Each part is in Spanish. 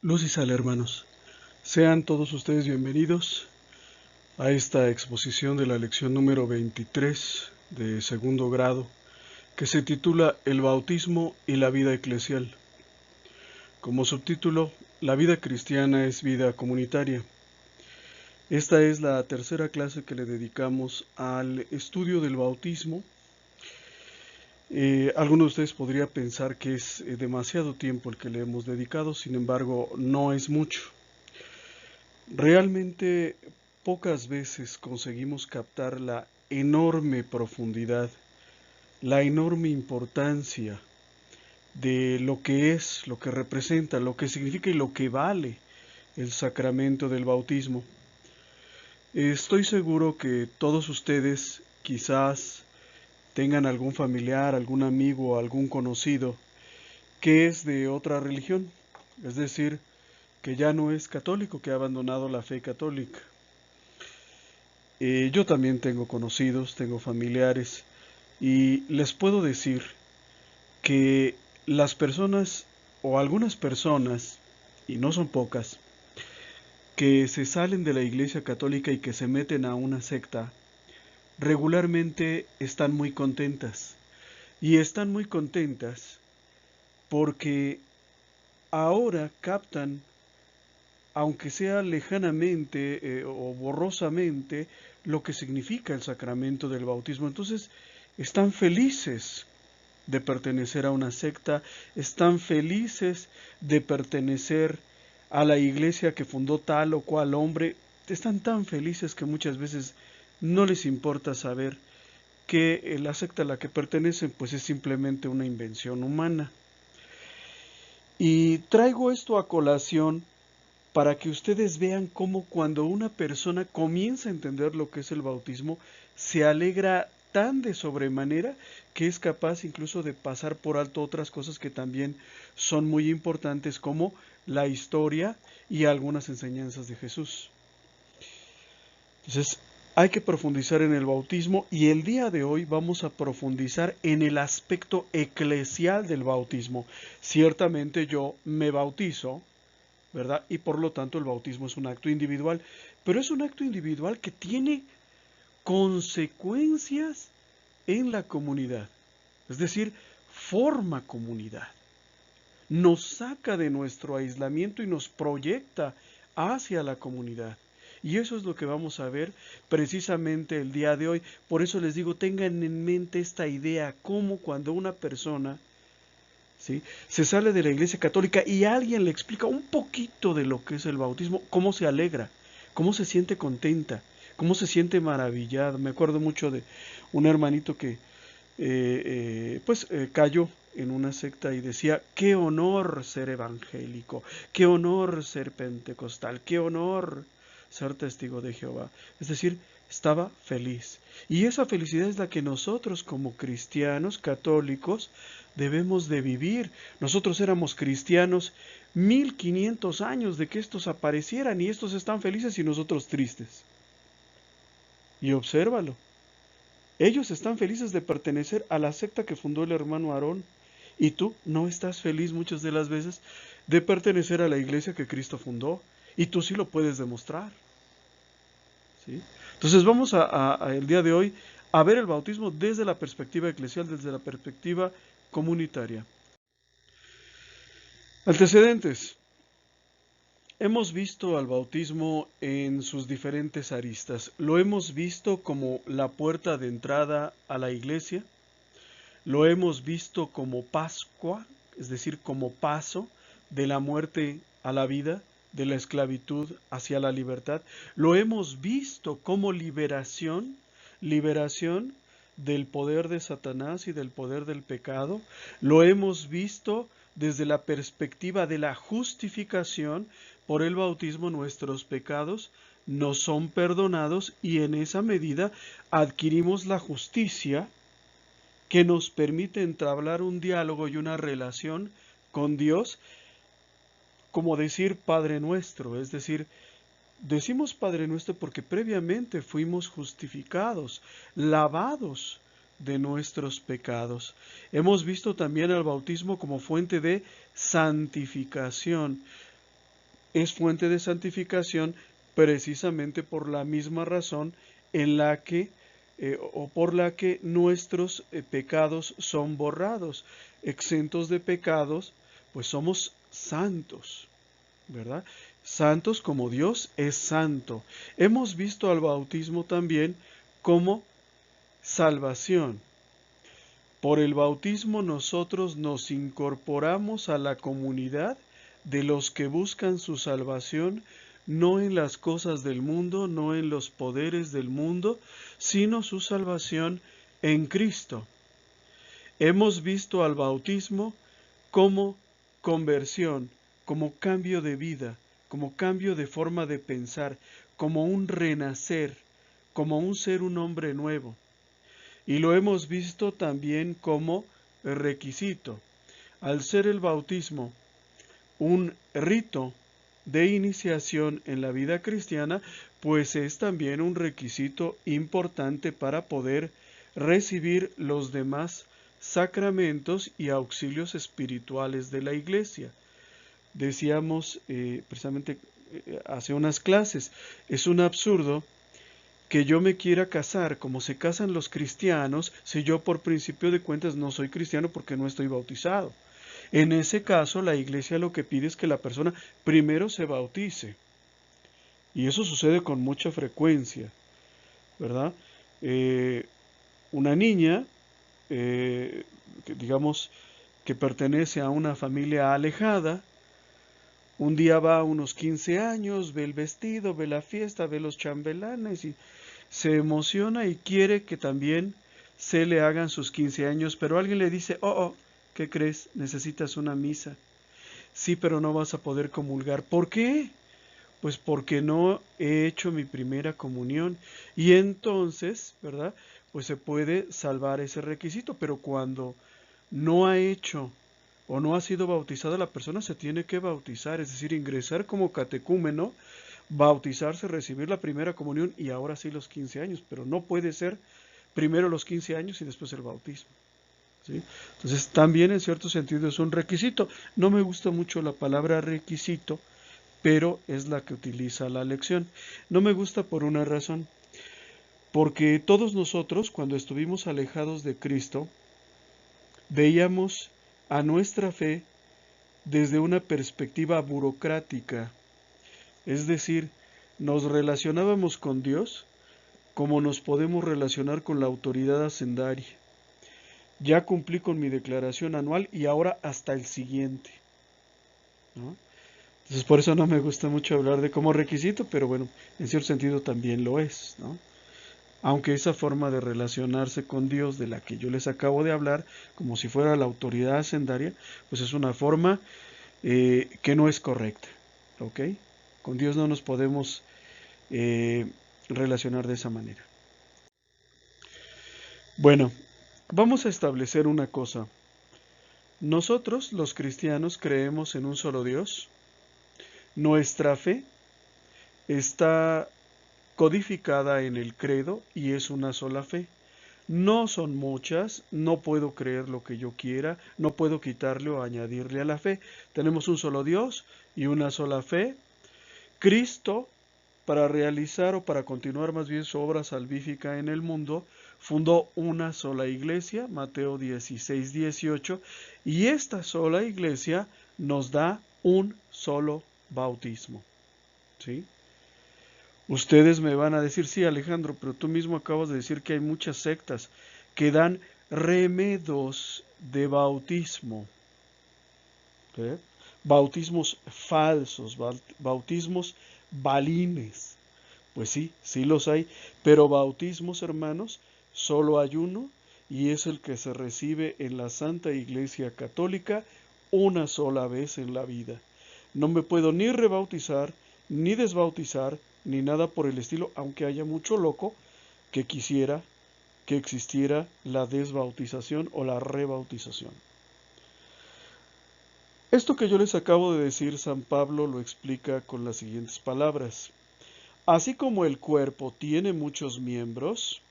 Luz y sal, hermanos. Sean todos ustedes bienvenidos a esta exposición de la lección número 23 de segundo grado, que se titula El bautismo y la vida eclesial. Como subtítulo, la vida cristiana es vida comunitaria. Esta es la tercera clase que le dedicamos al estudio del bautismo. Alguno de ustedes podría pensar que es demasiado tiempo el que le hemos dedicado, sin embargo, no es mucho. Realmente pocas veces conseguimos captar la enorme profundidad, la enorme importancia de lo que es, lo que representa, lo que significa y lo que vale el sacramento del bautismo. Estoy seguro que todos ustedes quizás tengan algún familiar, algún amigo, algún conocido que es de otra religión, es decir, que ya no es católico, que ha abandonado la fe católica. Yo también tengo conocidos, tengo familiares y les puedo decir que las personas o algunas personas, y no son pocas, que se salen de la Iglesia Católica y que se meten a una secta, regularmente están muy contentas. Y están muy contentas porque ahora captan, aunque sea lejanamente o borrosamente, lo que significa el sacramento del bautismo. Entonces, están felices de pertenecer a una secta, están felices de pertenecer a la iglesia que fundó tal o cual hombre, están tan felices que muchas veces no les importa saber que la secta a la que pertenecen pues es simplemente una invención humana. Y traigo esto a colación para que ustedes vean cómo cuando una persona comienza a entender lo que es el bautismo, se alegra tan de sobremanera que es capaz incluso de pasar por alto otras cosas que también son muy importantes, como la historia y algunas enseñanzas de Jesús. Entonces, hay que profundizar en el bautismo y el día de hoy vamos a profundizar en el aspecto eclesial del bautismo. Ciertamente yo me bautizo, ¿verdad? Y por lo tanto el bautismo es un acto individual, pero es un acto individual que tiene consecuencias en la comunidad, es decir, forma comunidad, nos saca de nuestro aislamiento y nos proyecta hacia la comunidad. Y eso es lo que vamos a ver precisamente el día de hoy. Por eso les digo, tengan en mente esta idea, como cuando una persona, ¿sí?, se sale de la Iglesia Católica y alguien le explica un poquito de lo que es el bautismo, cómo se alegra, cómo se siente contenta, cómo se siente maravillada. Me acuerdo mucho de un hermanito que cayó en una secta y decía: qué honor ser evangélico, qué honor ser pentecostal, qué honor ser testigo de Jehová. Es decir, estaba feliz. Y esa felicidad es la que nosotros como cristianos católicos debemos de vivir. Nosotros éramos cristianos 1500 años de que estos aparecieran y estos están felices y nosotros tristes. Y obsérvalo. Ellos están felices de pertenecer a la secta que fundó el hermano Aarón. Y tú no estás feliz muchas de las veces de pertenecer a la iglesia que Cristo fundó. Y tú sí lo puedes demostrar, ¿sí? Entonces vamos el día de hoy a ver el bautismo desde la perspectiva eclesial, desde la perspectiva comunitaria. Antecedentes. Hemos visto al bautismo en sus diferentes aristas. Lo hemos visto como la puerta de entrada a la iglesia. Lo hemos visto como Pascua, es decir, como paso de la muerte a la vida, de la esclavitud hacia la libertad. Lo hemos visto como liberación, liberación del poder de Satanás y del poder del pecado. Lo hemos visto desde la perspectiva de la justificación. Por el bautismo nuestros pecados nos son perdonados y en esa medida adquirimos la justicia que nos permite entablar un diálogo y una relación con Dios, como decir Padre Nuestro, es decir, decimos Padre Nuestro porque previamente fuimos justificados, lavados de nuestros pecados. Hemos visto también al bautismo como fuente de santificación. es fuente de santificación precisamente por la misma razón en la que o por la que nuestros pecados son borrados. Exentos de pecados, pues somos santos, ¿verdad? Santos como Dios es santo. Hemos visto al bautismo también como salvación. Por el bautismo nosotros nos incorporamos a la comunidad de los que buscan su salvación, no en las cosas del mundo, no en los poderes del mundo, sino su salvación en Cristo. Hemos visto al bautismo como conversión, como cambio de vida, como cambio de forma de pensar, como un renacer, como un ser un hombre nuevo. Y lo hemos visto también como requisito. Al ser el bautismo un rito de iniciación en la vida cristiana, pues es también un requisito importante para poder recibir los demás sacramentos y auxilios espirituales de la Iglesia. Decíamos precisamente hace unas clases, es un absurdo que yo me quiera casar como se casan los cristianos si yo por principio de cuentas no soy cristiano porque no estoy bautizado. En ese caso, la Iglesia lo que pide es que la persona primero se bautice. Y eso sucede con mucha frecuencia, ¿verdad? Una niña, digamos, que pertenece a una familia alejada, un día va a unos 15 años, ve el vestido, ve la fiesta, ve los chambelanes y se emociona y quiere que también se le hagan sus 15 años, pero alguien le dice, ¿qué crees? Necesitas una misa. Sí, pero no vas a poder comulgar. ¿Por qué? Pues porque no he hecho mi primera comunión. Y entonces, ¿verdad? Pues se puede salvar ese requisito, pero cuando no ha hecho o no ha sido bautizada la persona, se tiene que bautizar, es decir, ingresar como catecúmeno, bautizarse, recibir la primera comunión y ahora sí los 15 años, pero no puede ser primero los 15 años y después el bautismo. ¿Sí? Entonces también en cierto sentido es un requisito. No me gusta mucho la palabra requisito, pero es la que utiliza la lección. No me gusta por una razón, porque todos nosotros cuando estuvimos alejados de Cristo, veíamos a nuestra fe desde una perspectiva burocrática, es decir, nos relacionábamos con Dios como nos podemos relacionar con la autoridad hacendaria. Ya cumplí con mi declaración anual y ahora hasta el siguiente, ¿no? Entonces por eso no me gusta mucho hablar de como requisito, pero bueno, en cierto sentido también lo es, ¿no? Aunque esa forma de relacionarse con Dios de la que yo les acabo de hablar, como si fuera la autoridad hacendaria, pues es una forma que no es correcta, ¿ok? Con Dios no nos podemos relacionar de esa manera. Bueno, vamos a establecer una cosa. Nosotros, los cristianos, creemos en un solo Dios. Nuestra fe está codificada en el credo y es una sola fe. No son muchas, no puedo creer lo que yo quiera, no puedo quitarle o añadirle a la fe. Tenemos un solo Dios y una sola fe. Cristo, para realizar o para continuar más bien su obra salvífica en el mundo, fundó una sola iglesia, Mateo 16, 18, y esta sola iglesia nos da un solo bautismo. ¿Sí? Ustedes me van a decir, sí, Alejandro, pero tú mismo acabas de decir que hay muchas sectas que dan remedos de bautismo. ¿Eh? Bautismos falsos, bautismos balines. Pues sí, sí los hay, pero bautismos, hermanos, solo hay uno y es el que se recibe en la Santa Iglesia Católica una sola vez en la vida. No me puedo ni rebautizar, ni desbautizar, ni nada por el estilo, aunque haya mucho loco que quisiera que existiera la desbautización o la rebautización. Esto que yo les acabo de decir, San Pablo lo explica con las siguientes palabras. Así como el cuerpo tiene muchos miembros,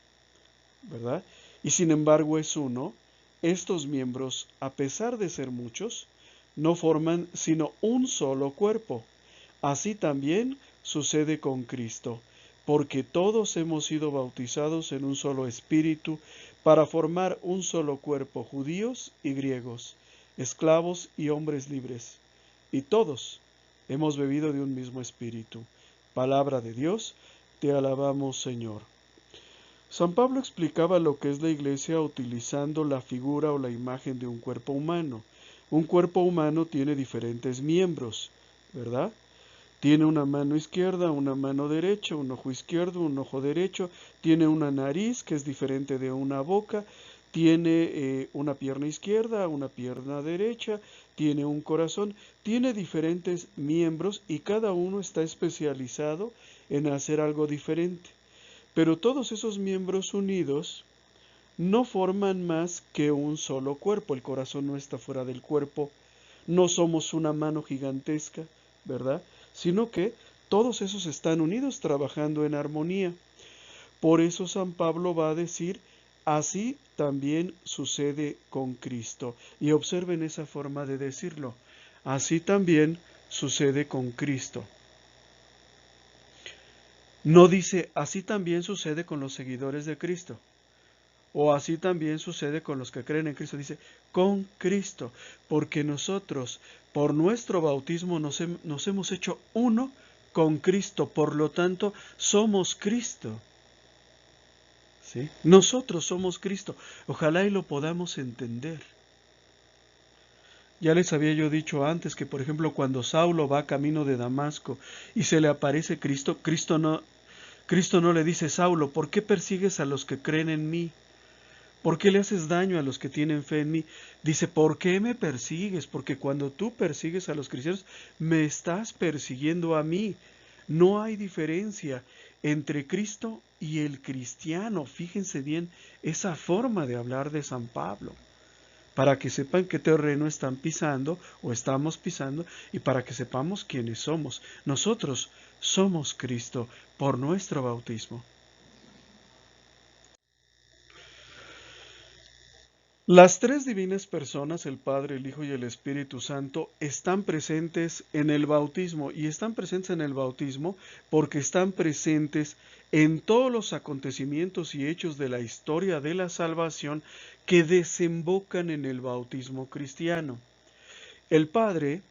¿verdad? Y sin embargo es uno, estos miembros, a pesar de ser muchos, no forman sino un solo cuerpo. Así también sucede con Cristo, porque todos hemos sido bautizados en un solo espíritu para formar un solo cuerpo, judíos y griegos, esclavos y hombres libres, y todos hemos bebido de un mismo espíritu. Palabra de Dios, te alabamos, Señor. San Pablo explicaba lo que es la iglesia utilizando la figura o la imagen de un cuerpo humano. Un cuerpo humano tiene diferentes miembros, ¿verdad? Tiene una mano izquierda, una mano derecha, un ojo izquierdo, un ojo derecho, tiene una nariz que es diferente de una boca, tiene una pierna izquierda, una pierna derecha, tiene un corazón, tiene diferentes miembros y cada uno está especializado en hacer algo diferente. Pero todos esos miembros unidos no forman más que un solo cuerpo. El corazón no está fuera del cuerpo, no somos una mano gigantesca, ¿verdad? Sino que todos esos están unidos trabajando en armonía. Por eso San Pablo va a decir, así también sucede con Cristo. Y observen esa forma de decirlo. Así también sucede con Cristo. No dice, así también sucede con los seguidores de Cristo. O así también sucede con los que creen en Cristo. Dice, con Cristo. Porque nosotros, por nuestro bautismo, nos hemos hecho uno con Cristo. Por lo tanto, somos Cristo. ¿Sí? Nosotros somos Cristo. Ojalá y lo podamos entender. Ya les había yo dicho antes que, por ejemplo, cuando Saulo va camino de Damasco y se le aparece Cristo, Cristo no le dice, Saulo, ¿por qué persigues a los que creen en mí? ¿Por qué le haces daño a los que tienen fe en mí? Dice, ¿por qué me persigues? Porque cuando tú persigues a los cristianos, me estás persiguiendo a mí. No hay diferencia entre Cristo y el cristiano. Fíjense bien esa forma de hablar de San Pablo, para que sepan qué terreno están pisando o estamos pisando y para que sepamos quiénes somos. Nosotros somos Cristo por nuestro bautismo. Las tres divinas personas, el Padre, el Hijo y el Espíritu Santo, están presentes en el bautismo y están presentes en el bautismo porque están presentes en todos los acontecimientos y hechos de la historia de la salvación que desembocan en el bautismo cristiano. El Padre,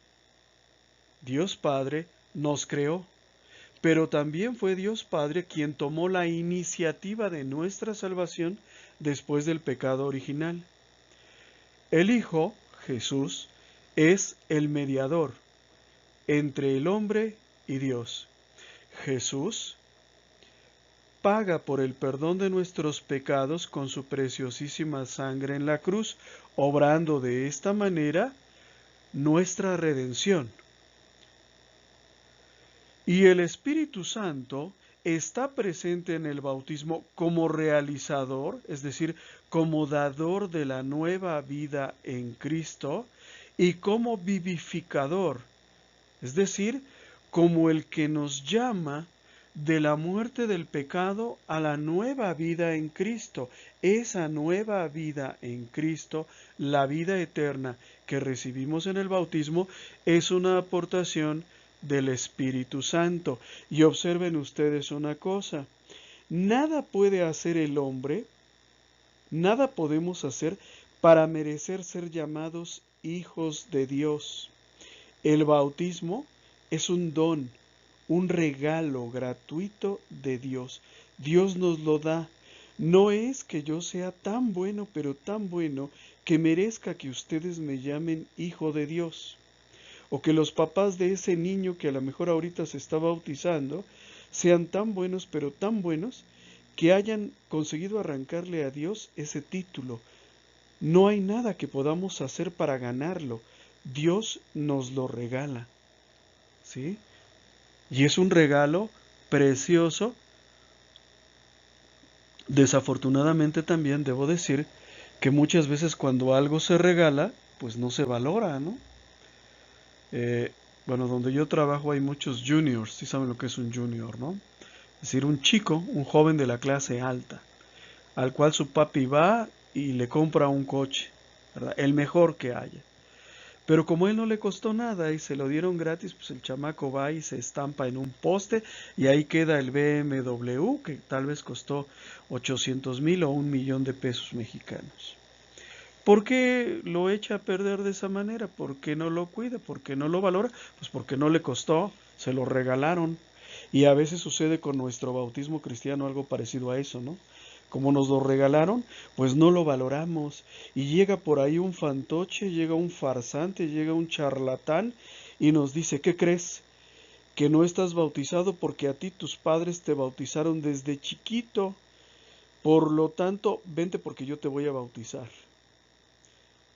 Dios Padre, nos creó, pero también fue Dios Padre quien tomó la iniciativa de nuestra salvación después del pecado original. El Hijo, Jesús, es el mediador entre el hombre y Dios. Jesús paga por el perdón de nuestros pecados con su preciosísima sangre en la cruz, obrando de esta manera nuestra redención. Y el Espíritu Santo está presente en el bautismo como realizador, es decir, como dador de la nueva vida en Cristo, y como vivificador, es decir, como el que nos llama de la muerte del pecado a la nueva vida en Cristo. Esa nueva vida en Cristo, la vida eterna que recibimos en el bautismo, es una aportación del Espíritu Santo. Y observen ustedes una cosa, nada puede hacer el hombre, nada podemos hacer para merecer ser llamados hijos de Dios. El bautismo es un don, un regalo gratuito de Dios. Dios nos lo da. No es que yo sea tan bueno, pero tan bueno, que merezca que ustedes me llamen hijo de Dios. O que los papás de ese niño que a lo mejor ahorita se está bautizando sean tan buenos, pero tan buenos, que hayan conseguido arrancarle a Dios ese título. No hay nada que podamos hacer para ganarlo. Dios nos lo regala. ¿Sí? Y es un regalo precioso. Desafortunadamente también debo decir que muchas veces cuando algo se regala, pues no se valora, ¿no? Bueno, donde yo trabajo hay muchos juniors, sí saben lo que es un junior, ¿no? Es decir, un chico, un joven de la clase alta, al cual su papi va y le compra un coche, ¿verdad? El mejor que haya. Pero como a él no le costó nada y se lo dieron gratis, pues el chamaco va y se estampa en un poste y ahí queda el BMW que tal vez costó 800,000 o 1,000,000 de pesos mexicanos. ¿Por qué lo echa a perder de esa manera? ¿Por qué no lo cuida? ¿Por qué no lo valora? Pues porque no le costó, se lo regalaron. Y a veces sucede con nuestro bautismo cristiano algo parecido a eso, ¿no? Como nos lo regalaron, pues no lo valoramos. Y llega por ahí un fantoche, llega un farsante, llega un charlatán y nos dice, ¿qué crees? Que no estás bautizado porque a ti tus padres te bautizaron desde chiquito. Por lo tanto, vente porque yo te voy a bautizar.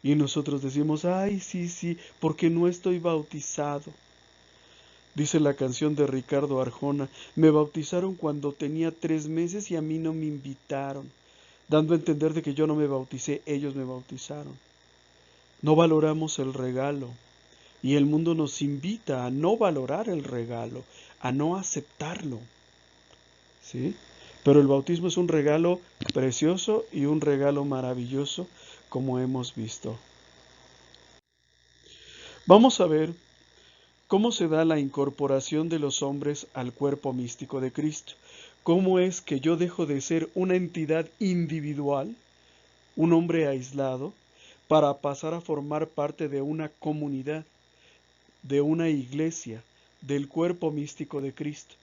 Y nosotros decimos, ay, sí, sí, porque no estoy bautizado. Dice la canción de Ricardo Arjona, me bautizaron cuando tenía 3 meses y a mí no me invitaron, dando a entender de que yo no me bauticé, ellos me bautizaron. No valoramos el regalo y el mundo nos invita a no valorar el regalo, a no aceptarlo, ¿sí? Pero el bautismo es un regalo precioso y un regalo maravilloso, como hemos visto. Vamos a ver ¿cómo se da la incorporación de los hombres al cuerpo místico de Cristo? ¿Cómo es que yo dejo de ser una entidad individual, un hombre aislado, para pasar a formar parte de una comunidad, de una iglesia, del cuerpo místico de Cristo?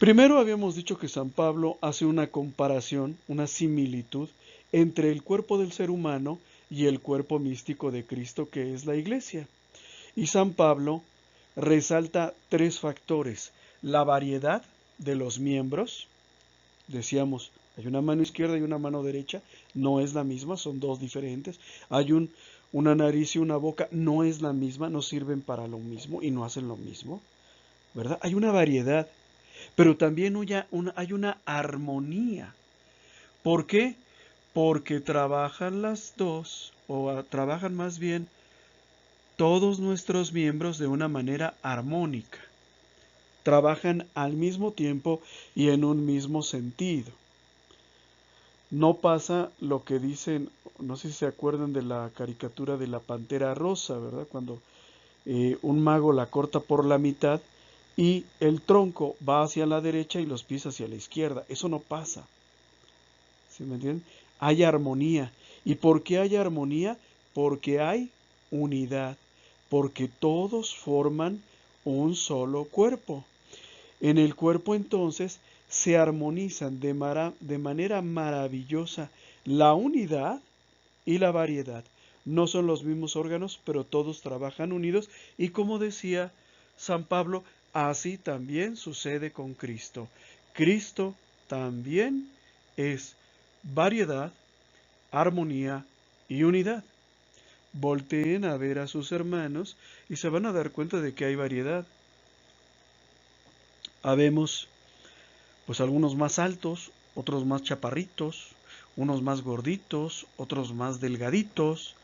Primero habíamos dicho que San Pablo hace una comparación, una similitud entre el cuerpo del ser humano y el cuerpo místico de Cristo que es la iglesia. Y San Pablo resalta 3 factores. La variedad de los miembros, decíamos, hay una mano izquierda y una mano derecha, no es la misma, son dos diferentes. Hay una nariz y una boca, no es la misma, no sirven para lo mismo y no hacen lo mismo, ¿verdad? Hay una variedad, pero también hay una armonía. ¿Por qué? Porque trabajan las dos, o trabajan más bien todos nuestros miembros de una manera armónica. Trabajan al mismo tiempo y en un mismo sentido. No pasa lo que dicen, no sé si se acuerdan de la caricatura de la Pantera Rosa, ¿verdad? Cuando un mago la corta por la mitad y el tronco va hacia la derecha y los pies hacia la izquierda. Eso no pasa. ¿Sí me entienden? Hay armonía. ¿Y por qué hay armonía? Porque hay unidad. Porque todos forman un solo cuerpo. En el cuerpo entonces se armonizan de manera maravillosa la unidad y la variedad. No son los mismos órganos, pero todos trabajan unidos y como decía San Pablo, así también sucede con Cristo. Cristo también es variedad, armonía y unidad. Volteen a ver a sus hermanos y se van a dar cuenta de que hay variedad. Habemos pues algunos más altos, otros más chaparritos, unos más gorditos, otros más delgaditos,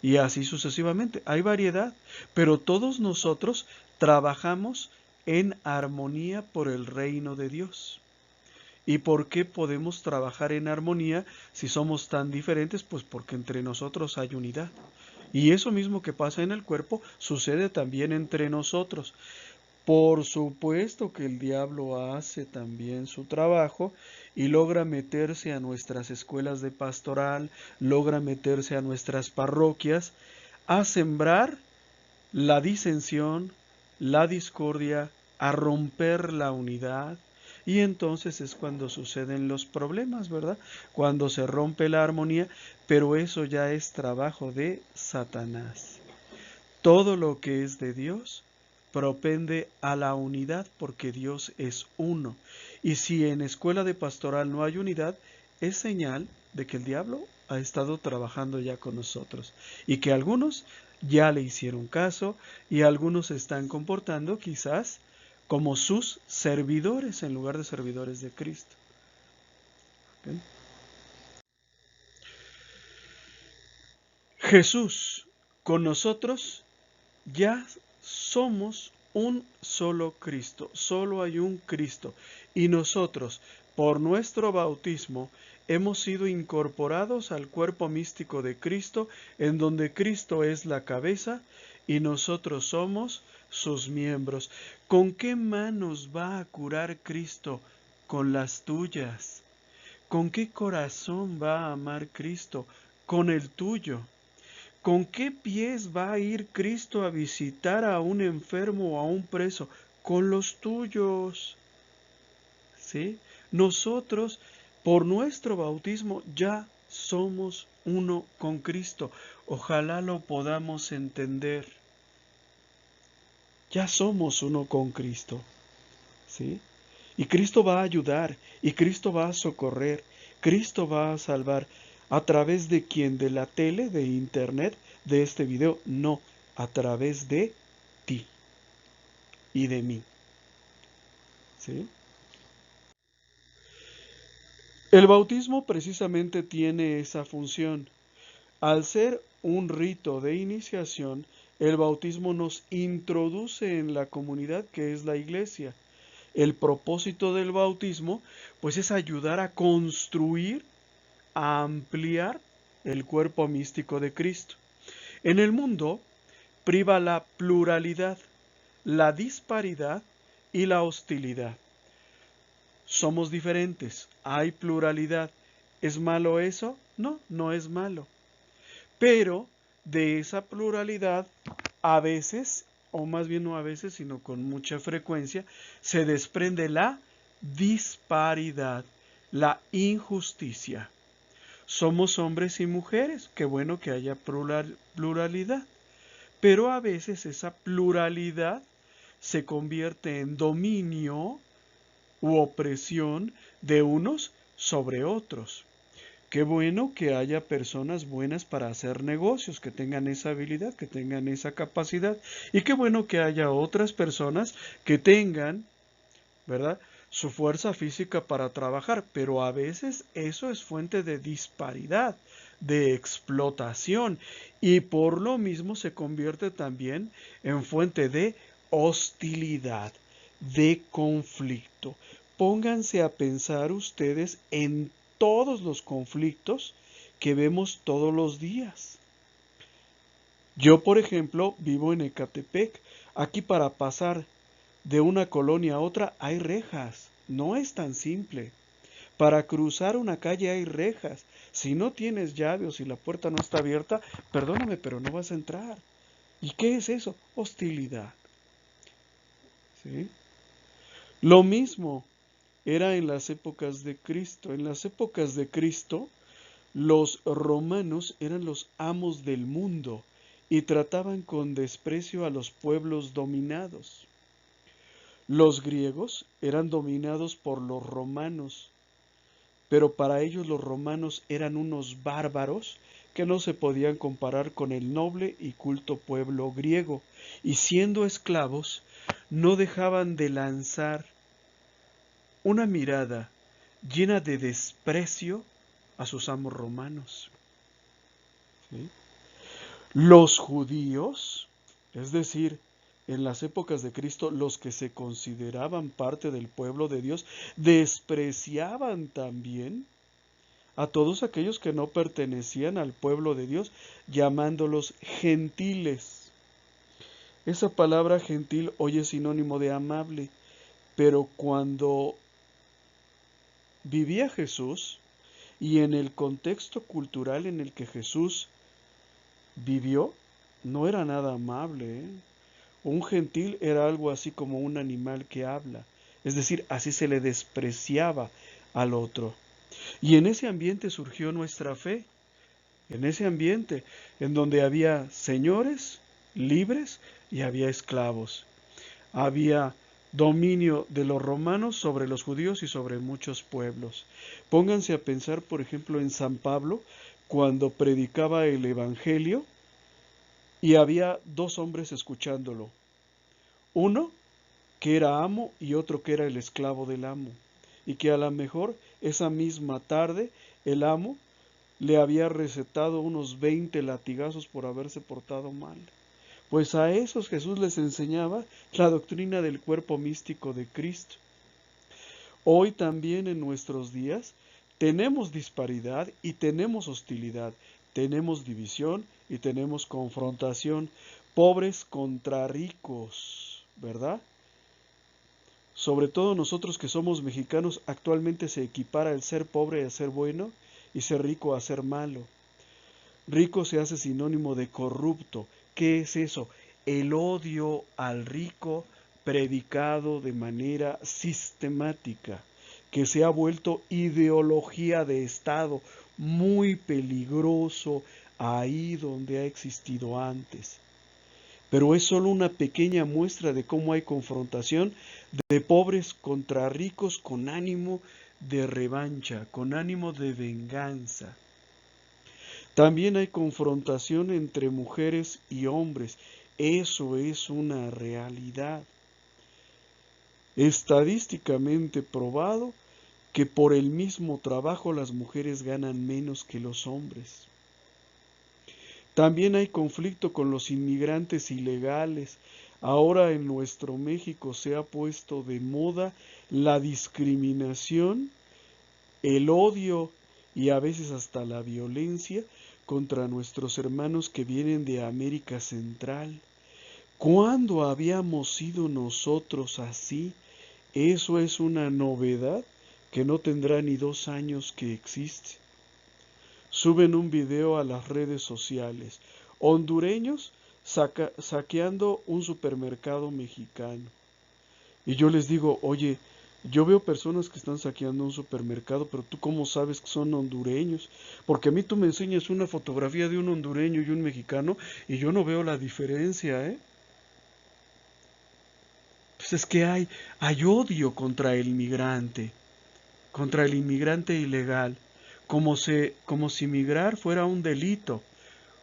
y así sucesivamente. Hay variedad, pero todos nosotros trabajamos en armonía por el reino de Dios. ¿Y por qué podemos trabajar en armonía si somos tan diferentes? Pues porque entre nosotros hay unidad. Y eso mismo que pasa en el cuerpo sucede también entre nosotros. Por supuesto que el diablo hace también su trabajo y logra meterse a nuestras escuelas de pastoral, logra meterse a nuestras parroquias, a sembrar la disensión, la discordia, a romper la unidad. Y entonces es cuando suceden los problemas, ¿verdad? Cuando se rompe la armonía, pero eso ya es trabajo de Satanás. Todo lo que es de Dios propende a la unidad porque Dios es uno. Y si en escuela de pastoral no hay unidad, es señal de que el diablo ha estado trabajando ya con nosotros y que algunos ya le hicieron caso y algunos se están comportando quizás como sus servidores en lugar de servidores de Cristo. ¿Okay? Jesús con nosotros ya somos un solo Cristo, solo hay un Cristo. Y nosotros, por nuestro bautismo, hemos sido incorporados al cuerpo místico de Cristo, en donde Cristo es la cabeza y nosotros somos sus miembros. ¿Con qué manos va a curar Cristo? Con las tuyas. ¿Con qué corazón va a amar Cristo? Con el tuyo. ¿Con qué pies va a ir Cristo a visitar a un enfermo o a un preso? Con los tuyos. ¿Sí? Nosotros, por nuestro bautismo, ya somos uno con Cristo. Ojalá lo podamos entender. Ya somos uno con Cristo. ¿Sí? Y Cristo va a ayudar, y Cristo va a socorrer, Cristo va a salvar. ¿A través de quién? ¿De la tele, de internet, de este video? No, a través de ti y de mí. ¿Sí? El bautismo precisamente tiene esa función. Al ser un rito de iniciación, el bautismo nos introduce en la comunidad que es la iglesia. El propósito del bautismo, pues, es ayudar a construir, a ampliar el cuerpo místico de Cristo. En el mundo priva la pluralidad, la disparidad y la hostilidad. Somos diferentes, hay pluralidad. ¿Es malo eso? No, no es malo. Pero de esa pluralidad, a veces, o más bien no a veces, sino con mucha frecuencia, se desprende la disparidad, la injusticia. Somos hombres y mujeres, qué bueno que haya pluralidad, pero a veces esa pluralidad se convierte en dominio u opresión de unos sobre otros. Qué bueno que haya personas buenas para hacer negocios, que tengan esa habilidad, que tengan esa capacidad. Y qué bueno que haya otras personas que tengan, ¿verdad?, su fuerza física para trabajar. Pero a veces eso es fuente de disparidad, de explotación. Y por lo mismo se convierte también en fuente de hostilidad, de conflicto. Pónganse a pensar ustedes en todos los conflictos que vemos todos los días. Yo, por ejemplo, vivo en Ecatepec. Aquí para pasar de una colonia a otra hay rejas. No es tan simple. Para cruzar una calle hay rejas. Si no tienes llave o si la puerta no está abierta, perdóname, pero no vas a entrar. ¿Y qué es eso? Hostilidad. ¿Sí? Lo mismo era en las épocas de Cristo. En las épocas de Cristo, los romanos eran los amos del mundo y trataban con desprecio a los pueblos dominados. Los griegos eran dominados por los romanos, pero para ellos los romanos eran unos bárbaros que no se podían comparar con el noble y culto pueblo griego, y siendo esclavos, no dejaban de lanzar una mirada llena de desprecio a sus amos romanos. ¿Sí? Los judíos, es decir, en las épocas de Cristo, los que se consideraban parte del pueblo de Dios, despreciaban también a todos aquellos que no pertenecían al pueblo de Dios, llamándolos gentiles. Esa palabra gentil hoy es sinónimo de amable, pero cuando vivía Jesús y en el contexto cultural en el que Jesús vivió, no era nada amable, ¿eh? Un gentil era algo así como un animal que habla, es decir, así se le despreciaba al otro. Y en ese ambiente surgió nuestra fe, en ese ambiente en donde había señores libres y había esclavos. Había dominio de los romanos sobre los judíos y sobre muchos pueblos. Pónganse a pensar, por ejemplo, en San Pablo, cuando predicaba el Evangelio y había dos hombres escuchándolo. Uno que era amo y otro que era el esclavo del amo. Y que a lo mejor esa misma tarde el amo le había recetado unos 20 latigazos por haberse portado mal. Pues a esos Jesús les enseñaba la doctrina del cuerpo místico de Cristo. Hoy también en nuestros días tenemos disparidad y tenemos hostilidad, tenemos división y tenemos confrontación, pobres contra ricos, ¿verdad? Sobre todo nosotros que somos mexicanos, actualmente se equipara el ser pobre a ser bueno y ser rico a ser malo. Rico se hace sinónimo de corrupto. ¿Qué es eso? El odio al rico predicado de manera sistemática, que se ha vuelto ideología de Estado, muy peligroso ahí donde ha existido antes. Pero es solo una pequeña muestra de cómo hay confrontación de pobres contra ricos con ánimo de revancha, con ánimo de venganza. También hay confrontación entre mujeres y hombres. Eso es una realidad. Estadísticamente probado que por el mismo trabajo las mujeres ganan menos que los hombres. También hay conflicto con los inmigrantes ilegales. Ahora en nuestro México se ha puesto de moda la discriminación, el odio y a veces hasta la violencia contra nuestros hermanos que vienen de América Central. ¿Cuándo habíamos sido nosotros así? Eso es una novedad que no tendrá ni 2 años que existe. Suben un video a las redes sociales. Hondureños saqueando un supermercado mexicano. Y yo les digo, oye, yo veo personas que están saqueando un supermercado, pero tú cómo sabes que son hondureños? Porque a mí tú me enseñas una fotografía de un hondureño y un mexicano y yo no veo la diferencia, ¿eh? Pues es que hay odio contra el inmigrante ilegal, como si migrar fuera un delito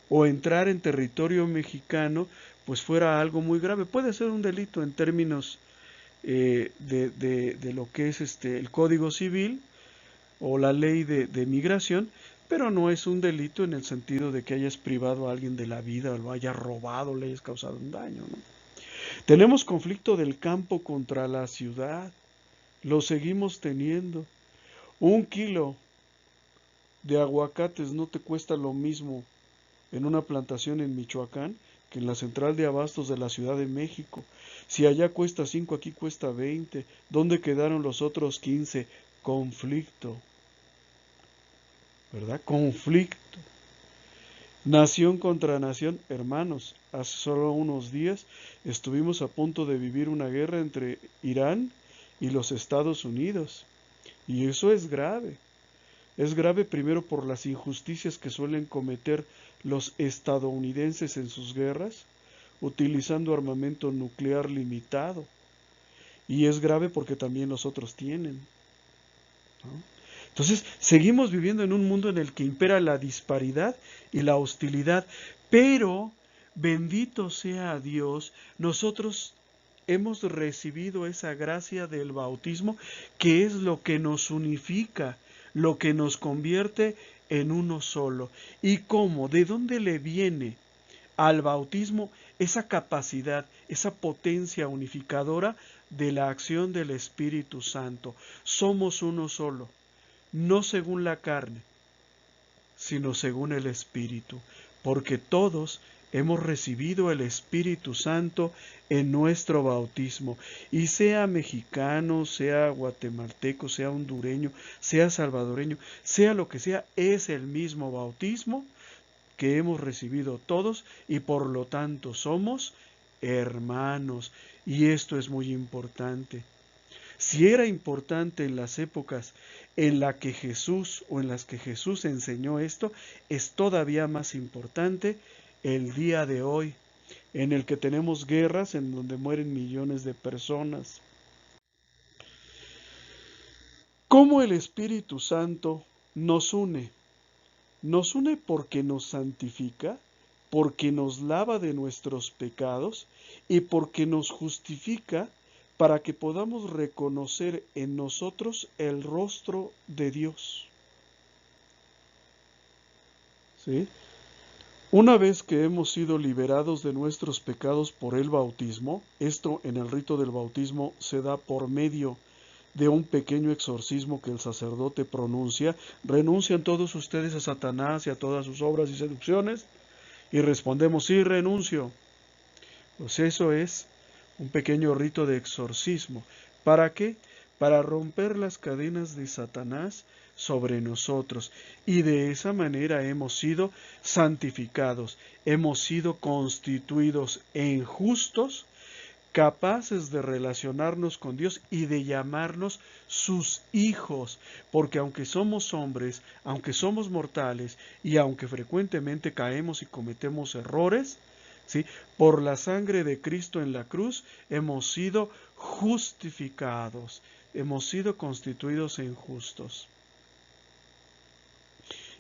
o entrar en territorio mexicano pues fuera algo muy grave. Puede ser un delito en términos de lo que es el Código Civil o la ley de migración, pero no es un delito en el sentido de que hayas privado a alguien de la vida o lo hayas robado, le hayas causado un daño, ¿no? Tenemos conflicto del campo contra la ciudad, lo seguimos teniendo. 1 kilo de aguacates no te cuesta lo mismo en una plantación en Michoacán que en la central de abastos de la Ciudad de México. Si allá cuesta 5, aquí cuesta 20. ¿Dónde quedaron los otros 15? Conflicto, ¿verdad? Conflicto. Nación contra nación, hermanos. Hace solo unos días estuvimos a punto de vivir una guerra entre Irán y los Estados Unidos. Y eso es grave. Es grave primero por las injusticias que suelen cometer los estadounidenses en sus guerras, utilizando armamento nuclear limitado. Y es grave porque también los otros tienen, ¿no? Entonces, seguimos viviendo en un mundo en el que impera la disparidad y la hostilidad, pero, bendito sea Dios, nosotros hemos recibido esa gracia del bautismo, que es lo que nos unifica, lo que nos convierte en uno solo. ¿Y cómo? ¿De dónde le viene al bautismo esa capacidad, esa potencia unificadora de la acción del Espíritu Santo? Somos uno solo, no según la carne, sino según el Espíritu, porque todos hemos recibido el Espíritu Santo en nuestro bautismo, y sea mexicano, sea guatemalteco, sea hondureño, sea salvadoreño, sea lo que sea, es el mismo bautismo que hemos recibido todos y por lo tanto somos hermanos. Y esto es muy importante. Si era importante en las épocas en las que Jesús enseñó esto, es todavía más importante el día de hoy, en el que tenemos guerras en donde mueren millones de personas. ¿Cómo el Espíritu Santo nos une? Nos une porque nos santifica, porque nos lava de nuestros pecados y porque nos justifica para que podamos reconocer en nosotros el rostro de Dios. ¿Sí? Una vez que hemos sido liberados de nuestros pecados por el bautismo, esto en el rito del bautismo se da por medio de un pequeño exorcismo que el sacerdote pronuncia, ¿renuncian todos ustedes a Satanás y a todas sus obras y seducciones? Y respondemos, sí, renuncio. Pues eso es un pequeño rito de exorcismo. ¿Para qué? Para romper las cadenas de Satanás sobre nosotros. Y de esa manera hemos sido santificados, hemos sido constituidos en justos, capaces de relacionarnos con Dios y de llamarnos sus hijos, porque aunque somos hombres, aunque somos mortales y aunque frecuentemente caemos y cometemos errores, ¿sí? Por la sangre de Cristo en la cruz hemos sido justificados, hemos sido constituidos en justos.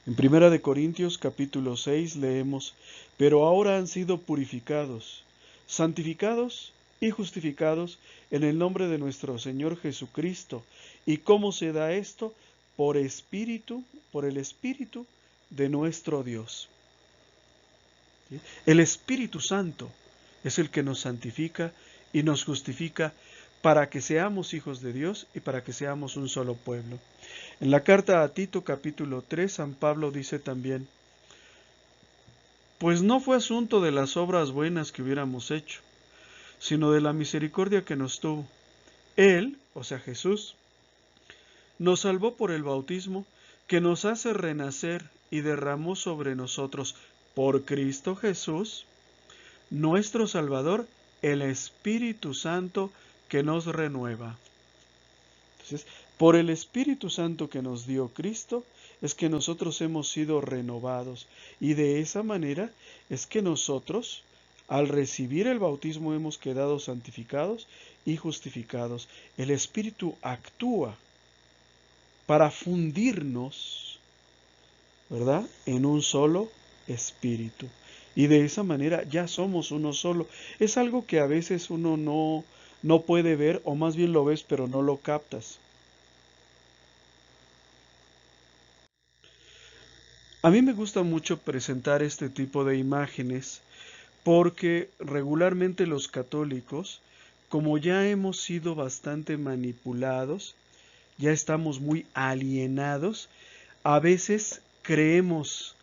En 1 Corintios capítulo 6 leemos, pero ahora han sido purificados, santificados y justificados en el nombre de nuestro Señor Jesucristo. ¿Y cómo se da esto? Por el Espíritu de nuestro Dios. ¿Sí? El Espíritu Santo es el que nos santifica y nos justifica para que seamos hijos de Dios y para que seamos un solo pueblo. En la carta a Tito capítulo 3, San Pablo dice también, pues no fue asunto de las obras buenas que hubiéramos hecho, sino de la misericordia que nos tuvo. Él, o sea Jesús, nos salvó por el bautismo que nos hace renacer y derramó sobre nosotros por Cristo Jesús, nuestro Salvador, el Espíritu Santo que nos renueva. Entonces, por el Espíritu Santo que nos dio Cristo, es que nosotros hemos sido renovados. Y de esa manera es que nosotros, al recibir el bautismo, hemos quedado santificados y justificados. El Espíritu actúa para fundirnos, ¿verdad?, en un solo Espíritu. Y de esa manera ya somos uno solo. Es algo que a veces uno no puede ver, o más bien lo ves, pero no lo captas. A mí me gusta mucho presentar este tipo de imágenes porque regularmente los católicos, como ya hemos sido bastante manipulados, ya estamos muy alienados, a veces creemos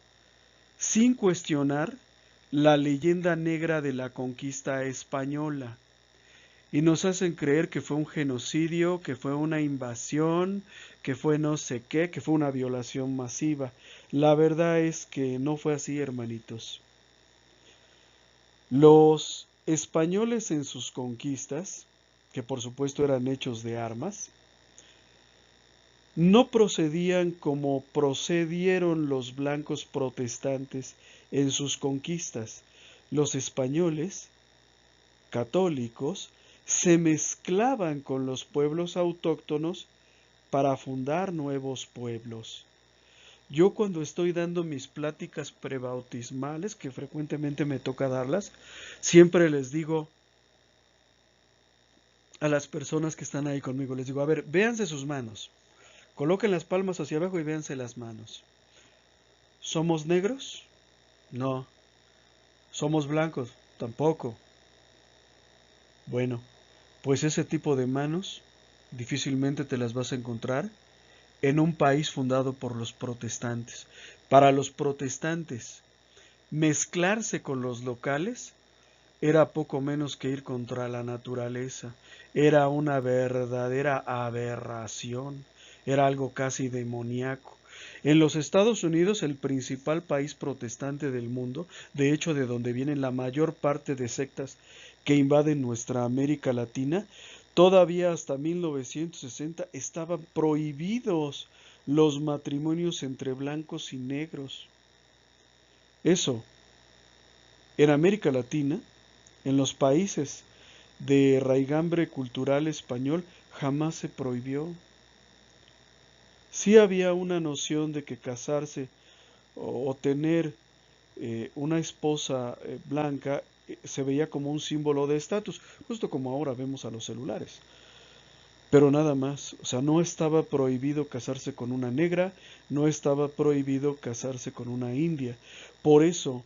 sin cuestionar la leyenda negra de la conquista española y nos hacen creer que fue un genocidio, que fue una invasión, que fue no sé qué, que fue una violación masiva. La verdad es que no fue así, hermanitos. Los españoles en sus conquistas, que por supuesto eran hechos de armas, no procedían como procedieron los blancos protestantes en sus conquistas. Los españoles católicos se mezclaban con los pueblos autóctonos para fundar nuevos pueblos. Yo cuando estoy dando mis pláticas prebautismales, que frecuentemente me toca darlas, siempre les digo a las personas que están ahí conmigo, les digo, a ver, véanse sus manos, coloquen las palmas hacia abajo y véanse las manos. ¿Somos negros? No. ¿Somos blancos? Tampoco. Bueno, pues ese tipo de manos difícilmente te las vas a encontrar en un país fundado por los protestantes. Para los protestantes, mezclarse con los locales era poco menos que ir contra la naturaleza. Era una verdadera aberración. Era algo casi demoníaco. En los Estados Unidos, el principal país protestante del mundo, de hecho de donde vienen la mayor parte de sectas que invaden nuestra América Latina, todavía hasta 1960 estaban prohibidos los matrimonios entre blancos y negros. Eso, en América Latina, en los países de raigambre cultural español, jamás se prohibió. Sí había una noción de que casarse o tener una esposa blanca se veía como un símbolo de estatus, justo como ahora vemos a los celulares. Pero nada más, o sea, no estaba prohibido casarse con una negra, no estaba prohibido casarse con una india. Por eso,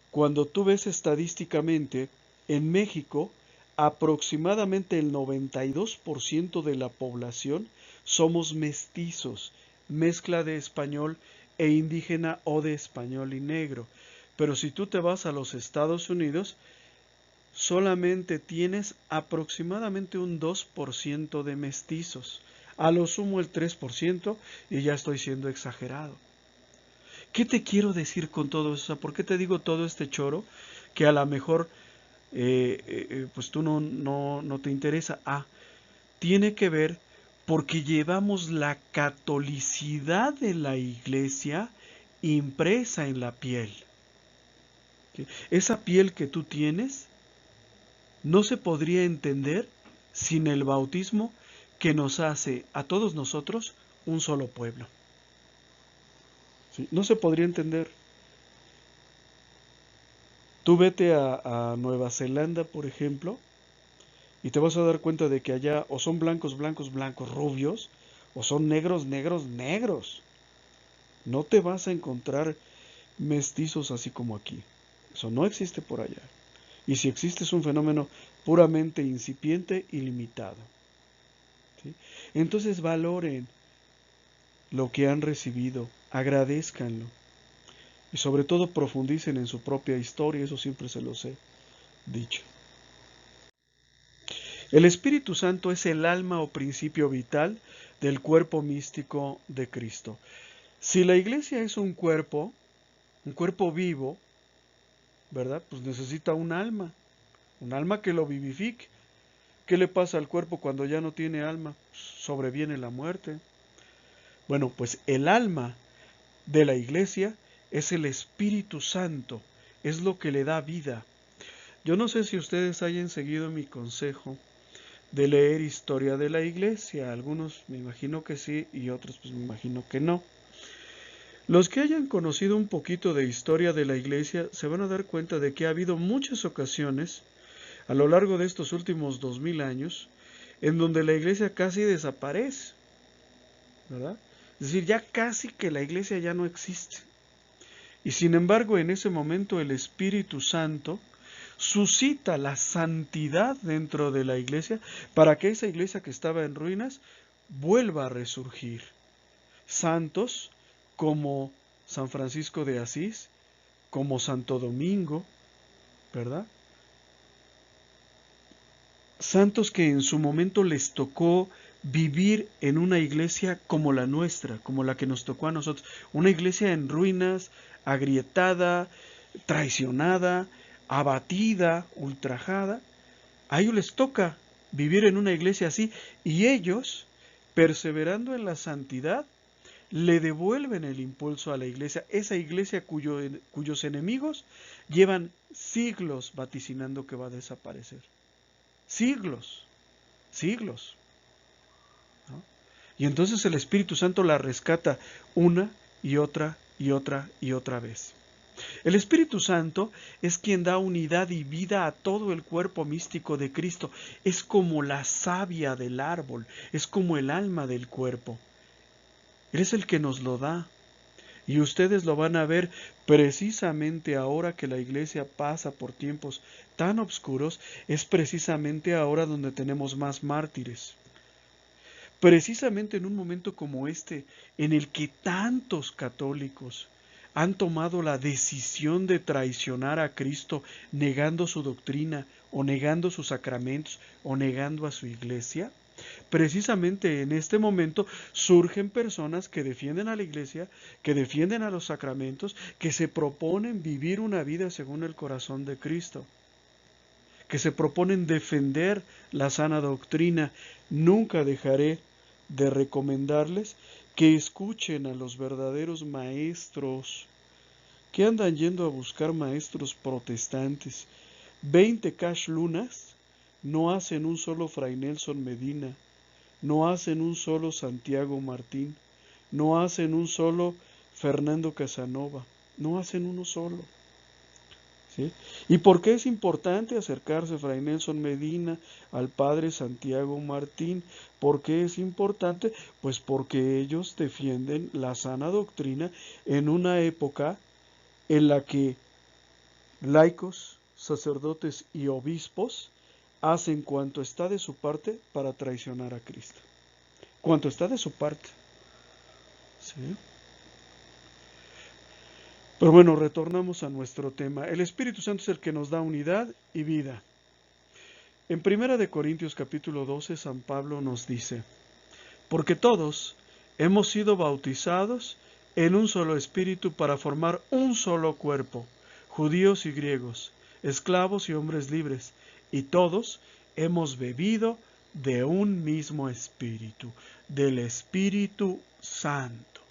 cuando tú ves estadísticamente, en México aproximadamente el 92% de la población somos mestizos, mezcla de español e indígena o de español y negro. Pero si tú te vas a los Estados Unidos, solamente tienes aproximadamente un 2% de mestizos, a lo sumo el 3%, y ya estoy siendo exagerado. ¿Qué te quiero decir con todo eso? ¿Por qué te digo todo este choro? Que a lo mejor pues tú no te interesa. Tiene que ver porque llevamos la catolicidad de la iglesia impresa en la piel. ¿Sí? Esa piel que tú tienes no se podría entender sin el bautismo que nos hace a todos nosotros un solo pueblo. ¿Sí? No se podría entender. Tú vete a Nueva Zelanda, por ejemplo, y te vas a dar cuenta de que allá o son blancos, blancos, blancos, rubios, o son negros, negros, negros. No te vas a encontrar mestizos así como aquí. Eso no existe por allá. Y si existe es un fenómeno puramente incipiente y limitado. ¿Sí? Entonces valoren lo que han recibido, agradézcanlo y sobre todo profundicen en su propia historia, eso siempre se los he dicho. El Espíritu Santo es el alma o principio vital del cuerpo místico de Cristo. Si la iglesia es un cuerpo vivo, ¿verdad? Pues necesita un alma que lo vivifique. ¿Qué le pasa al cuerpo cuando ya no tiene alma? Sobreviene la muerte. Bueno, pues el alma de la iglesia es el Espíritu Santo, es lo que le da vida. Yo no sé si ustedes hayan seguido mi consejo de leer historia de la iglesia. Algunos me imagino que sí y otros pues me imagino que no. Los que hayan conocido un poquito de historia de la iglesia se van a dar cuenta de que ha habido muchas ocasiones a lo largo de estos últimos 2000 años en donde la iglesia casi desaparece, ¿verdad? Es decir, ya casi que la iglesia ya no existe. Y sin embargo, en ese momento el Espíritu Santo suscita la santidad dentro de la iglesia para que esa iglesia que estaba en ruinas vuelva a resurgir. Santos como San Francisco de Asís, como Santo Domingo, ¿verdad? Santos que en su momento les tocó vivir en una iglesia como la nuestra, como la que nos tocó a nosotros. Una iglesia en ruinas, agrietada, traicionada, abatida, ultrajada. A ellos les toca vivir en una iglesia así y ellos, perseverando en la santidad, le devuelven el impulso a la iglesia, esa iglesia cuyos enemigos llevan siglos vaticinando que va a desaparecer. Siglos, siglos. ¿No? Y entonces el Espíritu Santo la rescata una y otra y otra y otra vez. El Espíritu Santo es quien da unidad y vida a todo el cuerpo místico de Cristo. Es como la savia del árbol, es como el alma del cuerpo. Él es el que nos lo da. Y ustedes lo van a ver precisamente ahora que la iglesia pasa por tiempos tan oscuros, es precisamente ahora donde tenemos más mártires. Precisamente en un momento como este, en el que tantos católicos han tomado la decisión de traicionar a Cristo negando su doctrina o negando sus sacramentos o negando a su iglesia, precisamente en este momento surgen personas que defienden a la iglesia, que defienden a los sacramentos, que se proponen vivir una vida según el corazón de Cristo, que se proponen defender la sana doctrina. Nunca dejaré de recomendarles que escuchen a los verdaderos maestros, que andan yendo a buscar maestros protestantes. 20 cash lunas no hacen un solo Fray Nelson Medina, no hacen un solo Santiago Martín, no hacen un solo Fernando Casanova, no hacen uno solo. ¿Sí? ¿Y por qué es importante acercarse, Fray Nelson Medina, al Padre Santiago Martín? ¿Por qué es importante? Pues porque ellos defienden la sana doctrina en una época en la que laicos, sacerdotes y obispos hacen cuanto está de su parte para traicionar a Cristo. Cuanto está de su parte. ¿Sí? Pero bueno, retornamos a nuestro tema. El Espíritu Santo es el que nos da unidad y vida. En 1 Corintios capítulo 12, San Pablo nos dice: porque todos hemos sido bautizados en un solo espíritu para formar un solo cuerpo, judíos y griegos, esclavos y hombres libres, y todos hemos bebido de un mismo espíritu, del Espíritu Santo.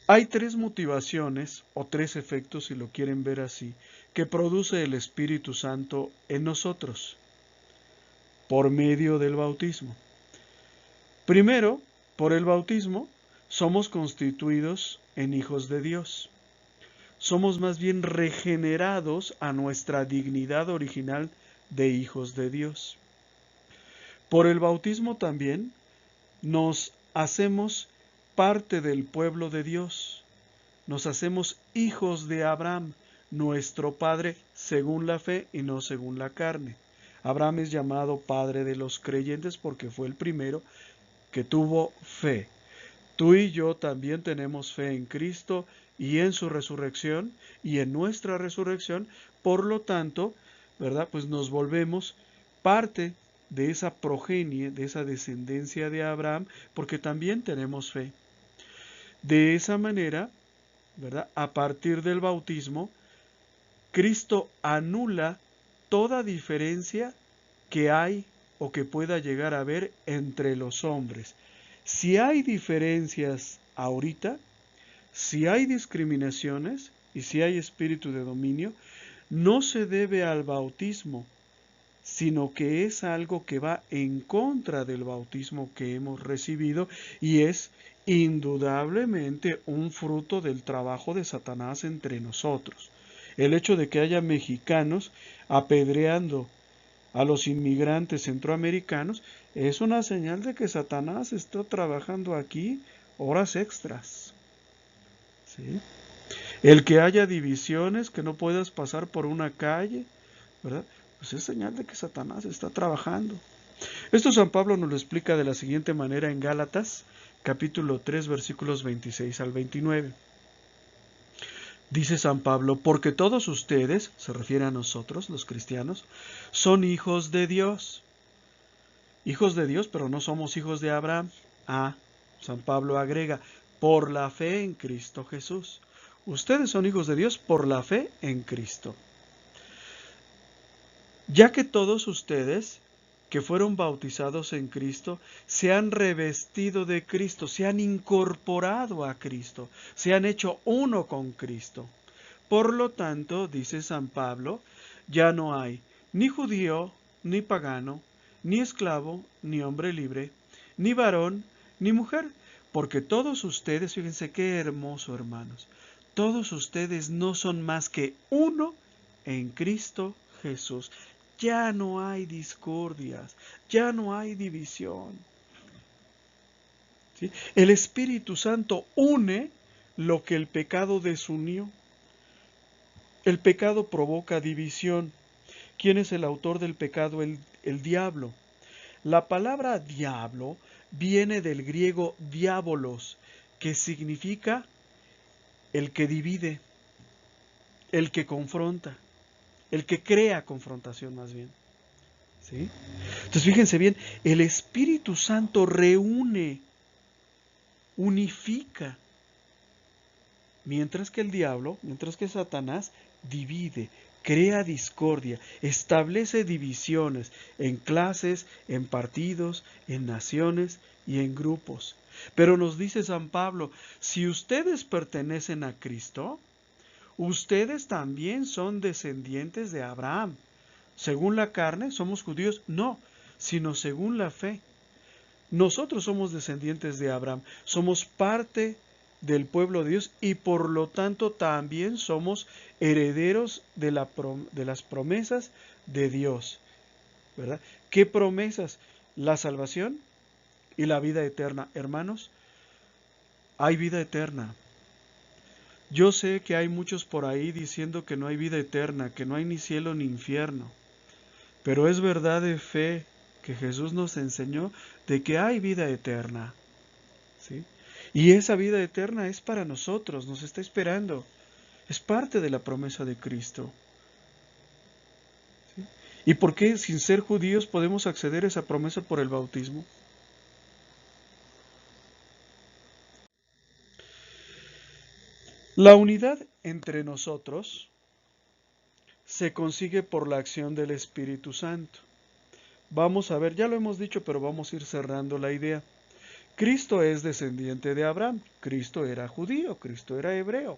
Hay tres motivaciones o tres efectos, si lo quieren ver así, que produce el Espíritu Santo en nosotros por medio del bautismo. Primero, por el bautismo, somos constituidos en hijos de Dios. Somos más bien regenerados a nuestra dignidad original de hijos de Dios. Por el bautismo también nos hacemos parte del pueblo de Dios. Nos hacemos hijos de Abraham, nuestro padre según la fe y no según la carne. Abraham es llamado padre de los creyentes porque fue el primero que tuvo fe. Tú y yo también tenemos fe en Cristo y en su resurrección y en nuestra resurrección. Por lo tanto, ¿verdad? Pues nos volvemos parte de esa progenie, de esa descendencia de Abraham, porque también tenemos fe. De esa manera, ¿verdad? A partir del bautismo, Cristo anula toda diferencia que hay o que pueda llegar a haber entre los hombres. Si hay diferencias ahorita, si hay discriminaciones y si hay espíritu de dominio, no se debe al bautismo, sino que es algo que va en contra del bautismo que hemos recibido y es indudablemente un fruto del trabajo de Satanás entre nosotros. El hecho de que haya mexicanos apedreando a los inmigrantes centroamericanos es una señal de que Satanás está trabajando aquí horas extras. ¿Sí? El que haya divisiones, que no puedas pasar por una calle, ¿verdad? Pues es señal de que Satanás está trabajando. Esto San Pablo nos lo explica de la siguiente manera en Gálatas, capítulo 3, versículos 26 al 29. Dice San Pablo: porque todos ustedes, se refiere a nosotros, los cristianos, son hijos de Dios. Hijos de Dios, pero no somos hijos de Abraham. San Pablo agrega: por la fe en Cristo Jesús. Ustedes son hijos de Dios por la fe en Cristo. Ya que todos ustedes que fueron bautizados en Cristo se han revestido de Cristo, se han incorporado a Cristo, se han hecho uno con Cristo. Por lo tanto, dice San Pablo, ya no hay ni judío, ni pagano, ni esclavo, ni hombre libre, ni varón, ni mujer, porque todos ustedes, fíjense qué hermoso, hermanos, todos ustedes no son más que uno en Cristo Jesús. Ya no hay discordias, ya no hay división. ¿Sí? El Espíritu Santo une lo que el pecado desunió. El pecado provoca división. ¿Quién es el autor del pecado? El diablo. La palabra diablo viene del griego diabolos, que significa el que divide, el que confronta, el que crea confrontación más bien. ¿Sí? Entonces fíjense bien, el Espíritu Santo reúne, unifica, mientras que el diablo, mientras que Satanás divide, crea discordia, establece divisiones en clases, en partidos, en naciones y en grupos. Pero nos dice San Pablo, si ustedes pertenecen a Cristo, ustedes también son descendientes de Abraham. Según la carne, ¿somos judíos? No, sino según la fe. Nosotros somos descendientes de Abraham, somos parte del pueblo de Dios y por lo tanto también somos herederos de las promesas de Dios. ¿Verdad? ¿Qué promesas? La salvación y la vida eterna. Hermanos, hay vida eterna. Yo sé que hay muchos por ahí diciendo que no hay vida eterna, que no hay ni cielo ni infierno, pero es verdad de fe que Jesús nos enseñó de que hay vida eterna, ¿sí? Y esa vida eterna es para nosotros, nos está esperando, es parte de la promesa de Cristo. ¿Sí? ¿Y por qué sin ser judíos podemos acceder a esa promesa por el bautismo? La unidad entre nosotros se consigue por la acción del Espíritu Santo. Vamos a ver, ya lo hemos dicho, pero vamos a ir cerrando la idea. Cristo es descendiente de Abraham, Cristo era judío, Cristo era hebreo.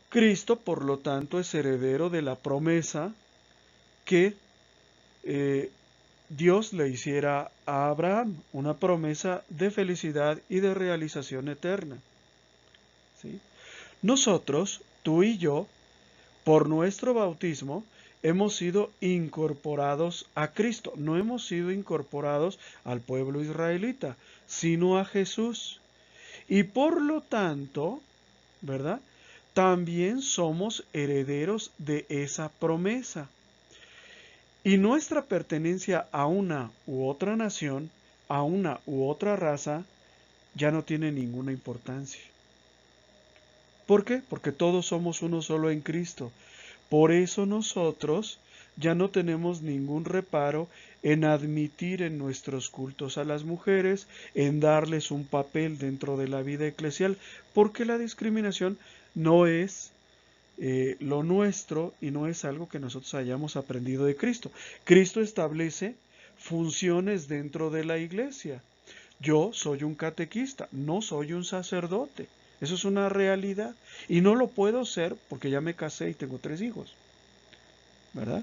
Cristo, por lo tanto, es heredero de la promesa que eh, Dios le hiciera a Abraham, una promesa de felicidad y de realización eterna. ¿Sí? Nosotros, tú y yo, por nuestro bautismo, hemos sido incorporados a Cristo. No hemos sido incorporados al pueblo israelita, sino a Jesús. Y por lo tanto, ¿verdad? También somos herederos de esa promesa. Y nuestra pertenencia a una u otra nación, a una u otra raza, ya no tiene ninguna importancia. ¿Por qué? Porque todos somos uno solo en Cristo. Por eso nosotros ya no tenemos ningún reparo en admitir en nuestros cultos a las mujeres, en darles un papel dentro de la vida eclesial, porque la discriminación no es lo nuestro y no es algo que nosotros hayamos aprendido de Cristo. Cristo establece funciones dentro de la iglesia. Yo soy un catequista, no soy un sacerdote. Eso es una realidad. Y no lo puedo ser porque ya me casé y tengo 3 hijos. ¿Verdad?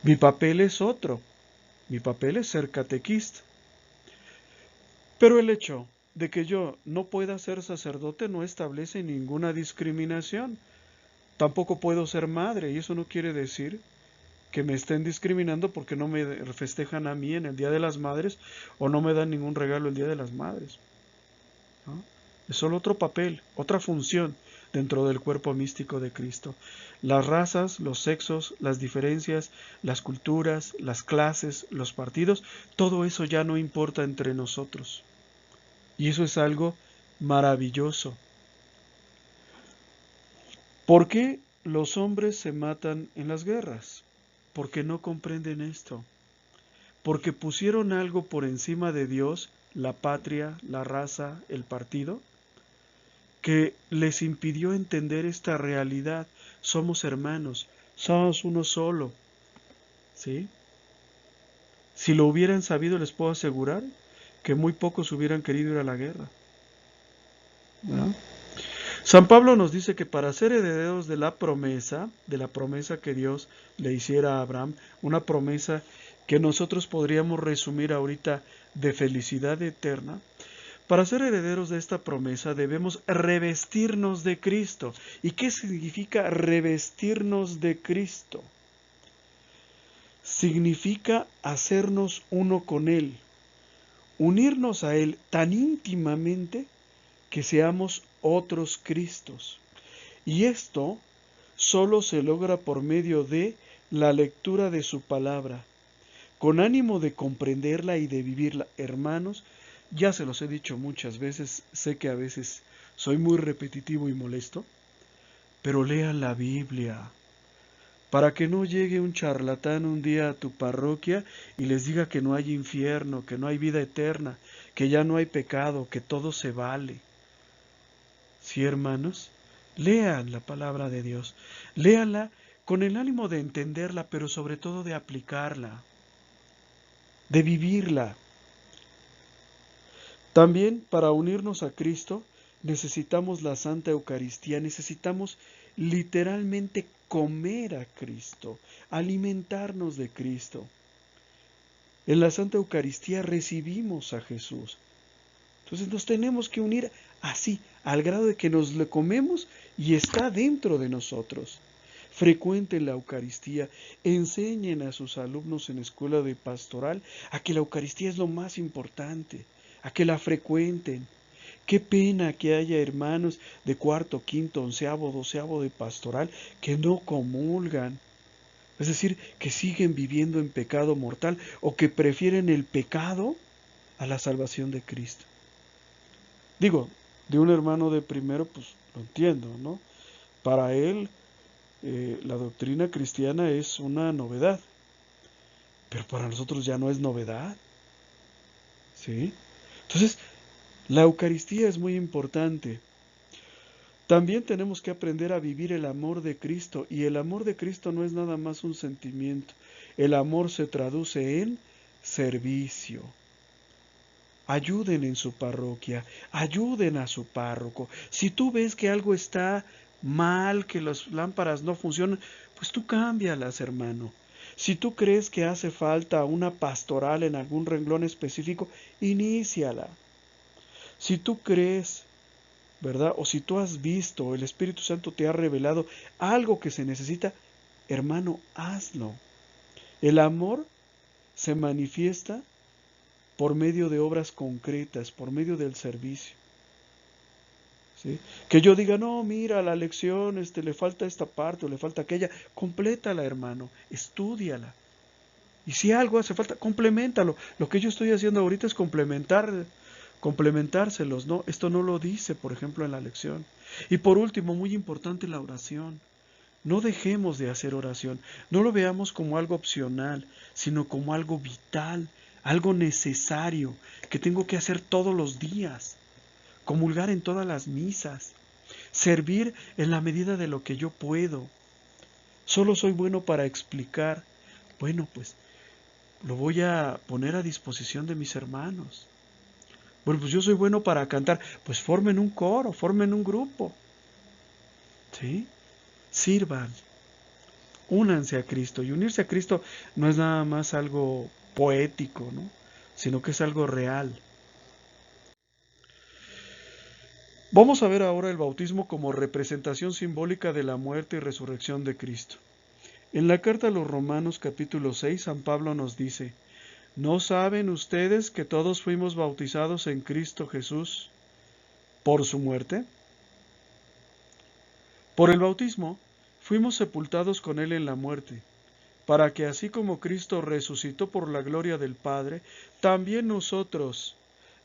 Mi papel es otro. Mi papel es ser catequista. Pero el hecho de que yo no pueda ser sacerdote no establece ninguna discriminación. Tampoco puedo ser madre y eso no quiere decir que me estén discriminando porque no me festejan a mí en el Día de las Madres o no me dan ningún regalo el Día de las Madres. ¿No? Es solo otro papel, otra función dentro del cuerpo místico de Cristo. Las razas, los sexos, las diferencias, las culturas, las clases, los partidos, todo eso ya no importa entre nosotros. Y eso es algo maravilloso. ¿Por qué los hombres se matan en las guerras? Porque no comprenden esto. Porque pusieron algo por encima de Dios, la patria, la raza, el partido, que les impidió entender esta realidad. Somos hermanos, somos uno solo. ¿Sí? Si lo hubieran sabido, les puedo asegurar que muy pocos hubieran querido ir a la guerra. ¿No? San Pablo nos dice que para ser herederos de la promesa que Dios le hiciera a Abraham, una promesa que nosotros podríamos resumir ahorita de felicidad eterna, para ser herederos de esta promesa debemos revestirnos de Cristo. ¿Y qué significa revestirnos de Cristo? Significa hacernos uno con Él, unirnos a Él tan íntimamente que seamos otros Cristos. Y esto solo se logra por medio de la lectura de su palabra, con ánimo de comprenderla y de vivirla. Hermanos, ya se los he dicho muchas veces, sé que a veces soy muy repetitivo y molesto, pero lean la Biblia, para que no llegue un charlatán un día a tu parroquia y les diga que no hay infierno, que no hay vida eterna, que ya no hay pecado, que todo se vale. Sí, hermanos, lean la palabra de Dios, léanla con el ánimo de entenderla, pero sobre todo de aplicarla, de vivirla. También para unirnos a Cristo necesitamos la Santa Eucaristía, necesitamos literalmente comer a Cristo, alimentarnos de Cristo. En la Santa Eucaristía recibimos a Jesús. Entonces nos tenemos que unir así, al grado de que nos lo comemos y está dentro de nosotros. Frecuenten la Eucaristía, enseñen a sus alumnos en escuela de pastoral a que la Eucaristía es lo más importante, a que la frecuenten, Qué pena que haya hermanos de cuarto, quinto, onceavo, doceavo de pastoral que no comulgan. Es decir, que siguen viviendo en pecado mortal o que prefieren el pecado a la salvación de Cristo. Digo, de un hermano de primero, pues lo entiendo, ¿no? Para él, la doctrina cristiana es una novedad, pero para nosotros ya no es novedad, ¿sí? Entonces, la Eucaristía es muy importante. También tenemos que aprender a vivir el amor de Cristo, y el amor de Cristo no es nada más un sentimiento. El amor se traduce en servicio. Ayuden en su parroquia, ayuden a su párroco. Si tú ves que algo está mal, que las lámparas no funcionan, pues tú cámbialas, hermano. Si tú crees que hace falta una pastoral en algún renglón específico, iníciala. Si tú crees, ¿verdad? O si tú has visto, el Espíritu Santo te ha revelado algo que se necesita, hermano, hazlo. El amor se manifiesta por medio de obras concretas, por medio del servicio. ¿Sí? Que yo diga, no, mira, la lección, le falta esta parte o le falta aquella, complétala, hermano, estúdiala. Y si algo hace falta, complementalo. Lo que yo estoy haciendo ahorita es complementárselos, ¿no? Esto no lo dice, por ejemplo, en la lección. Y por último, muy importante, la oración. No dejemos de hacer oración. No lo veamos como algo opcional, sino como algo vital, algo necesario, que tengo que hacer todos los días. Comulgar en todas las misas. Servir en la medida de lo que yo puedo. Solo soy bueno para explicar. Bueno, pues lo voy a poner a disposición de mis hermanos. Bueno, pues yo soy bueno para cantar. Pues formen un coro, formen un grupo. ¿Sí? Sirvan. Únanse a Cristo. Y unirse a Cristo no es nada más algo poético, ¿no? Sino que es algo real. Vamos a ver ahora el bautismo como representación simbólica de la muerte y resurrección de Cristo. En la carta a los Romanos capítulo 6, San Pablo nos dice, ¿no saben ustedes que todos fuimos bautizados en Cristo Jesús por su muerte? Por el bautismo fuimos sepultados con Él en la muerte, para que así como Cristo resucitó por la gloria del Padre, también nosotros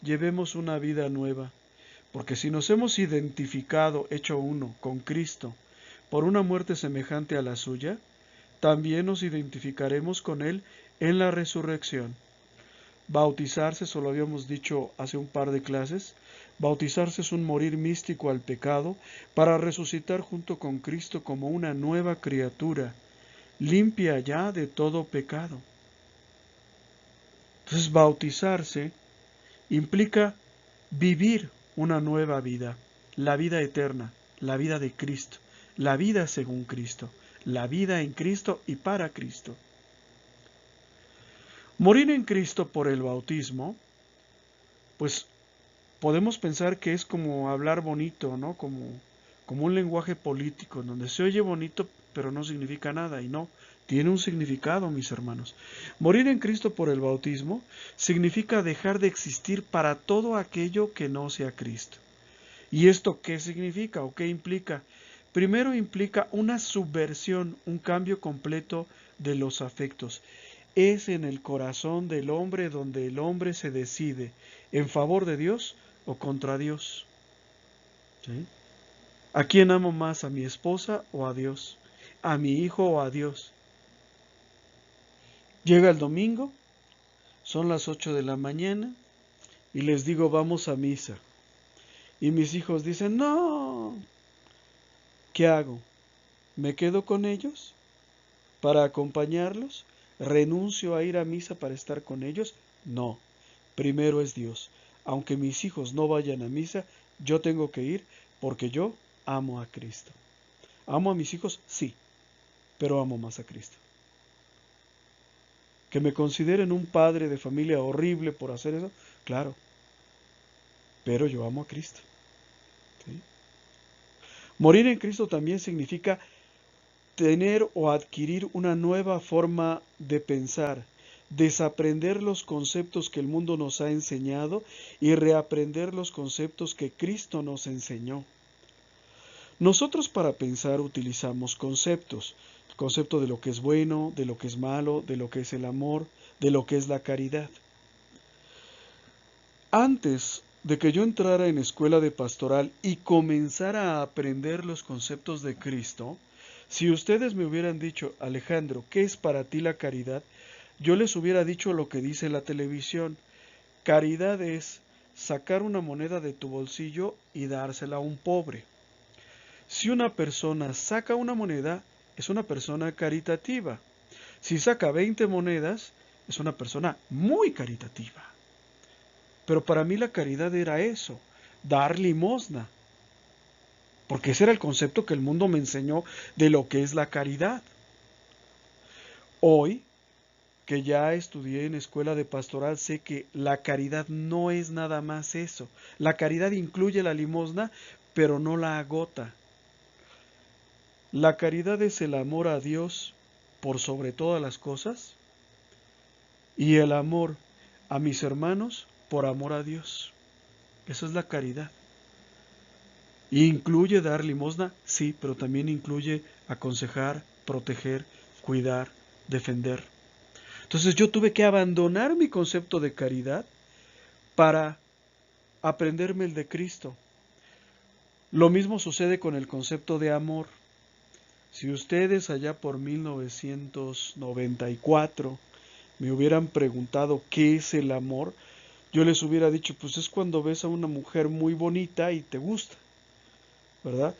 llevemos una vida nueva. Porque si nos hemos identificado, hecho uno, con Cristo, por una muerte semejante a la suya, también nos identificaremos con Él en la resurrección. Bautizarse, eso lo habíamos dicho hace un par de clases, bautizarse es un morir místico al pecado para resucitar junto con Cristo como una nueva criatura, limpia ya de todo pecado. Entonces, bautizarse implica vivir una nueva vida, la vida eterna, la vida de Cristo, la vida según Cristo, la vida en Cristo y para Cristo. Morir en Cristo por el bautismo, pues podemos pensar que es como hablar bonito, ¿no? Como un lenguaje político, en donde se oye bonito, pero no significa nada, y no, tiene un significado, mis hermanos. Morir en Cristo por el bautismo significa dejar de existir para todo aquello que no sea Cristo. ¿Y esto qué significa o qué implica? Primero implica una subversión, un cambio completo de los afectos. Es en el corazón del hombre donde el hombre se decide en favor de Dios o contra Dios. ¿Sí? ¿A quién amo más? ¿A mi esposa o a Dios? ¿A mi hijo o a Dios? Llega el domingo, son las 8 de la mañana y les digo vamos a misa. Y mis hijos dicen, no, ¿qué hago? ¿Me quedo con ellos para acompañarlos? ¿Renuncio a ir a misa para estar con ellos? No, primero es Dios. Aunque mis hijos no vayan a misa, yo tengo que ir porque yo amo a Cristo. ¿Amo a mis hijos? Sí, pero amo más a Cristo. ¿Que me consideren un padre de familia horrible por hacer eso? Claro, pero yo amo a Cristo. ¿Sí? Morir en Cristo también significa tener o adquirir una nueva forma de pensar, desaprender los conceptos que el mundo nos ha enseñado y reaprender los conceptos que Cristo nos enseñó. Nosotros para pensar utilizamos conceptos, el concepto de lo que es bueno, de lo que es malo, de lo que es el amor, de lo que es la caridad. Antes de que yo entrara en escuela de pastoral y comenzara a aprender los conceptos de Cristo, si ustedes me hubieran dicho, Alejandro, ¿qué es para ti la caridad? Yo les hubiera dicho lo que dice la televisión. Caridad es sacar una moneda de tu bolsillo y dársela a un pobre. Si una persona saca una moneda, es una persona caritativa. Si saca 20 monedas, es una persona muy caritativa. Pero para mí la caridad era eso, dar limosna. Porque ese era el concepto que el mundo me enseñó de lo que es la caridad. Hoy, que ya estudié en escuela de pastoral, sé que la caridad no es nada más eso. La caridad incluye la limosna, pero no la agota. La caridad es el amor a Dios por sobre todas las cosas y el amor a mis hermanos por amor a Dios. Esa es la caridad. ¿Incluye dar limosna? Sí, pero también incluye aconsejar, proteger, cuidar, defender. Entonces yo tuve que abandonar mi concepto de caridad para aprenderme el de Cristo. Lo mismo sucede con el concepto de amor. Si ustedes allá por 1994 me hubieran preguntado qué es el amor, yo les hubiera dicho, pues es cuando ves a una mujer muy bonita y te gusta, ¿verdad?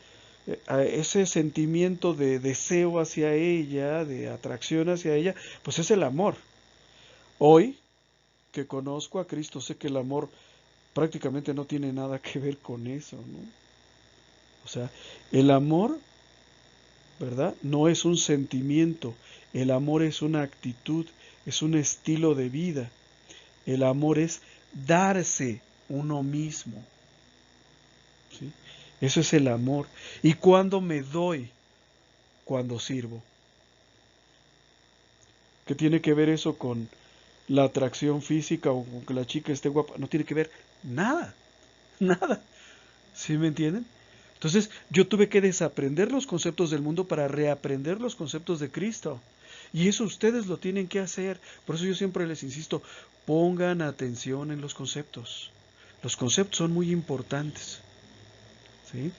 Ese sentimiento de deseo hacia ella, de atracción hacia ella, pues es el amor. Hoy que conozco a Cristo, sé que el amor prácticamente no tiene nada que ver con eso, ¿no? O sea, el amor, ¿verdad? No es un sentimiento, el amor es una actitud, es un estilo de vida. El amor es darse uno mismo, ¿sí? Eso es el amor. ¿Y cuándo me doy? Cuando sirvo. ¿Qué tiene que ver eso con la atracción física o con que la chica esté guapa? No tiene que ver nada, nada. ¿Sí me entienden? Entonces yo tuve que desaprender los conceptos del mundo para reaprender los conceptos de Cristo. Y eso ustedes lo tienen que hacer. Por eso yo siempre les insisto, pongan atención en los conceptos. Los conceptos son muy importantes, ¿sí?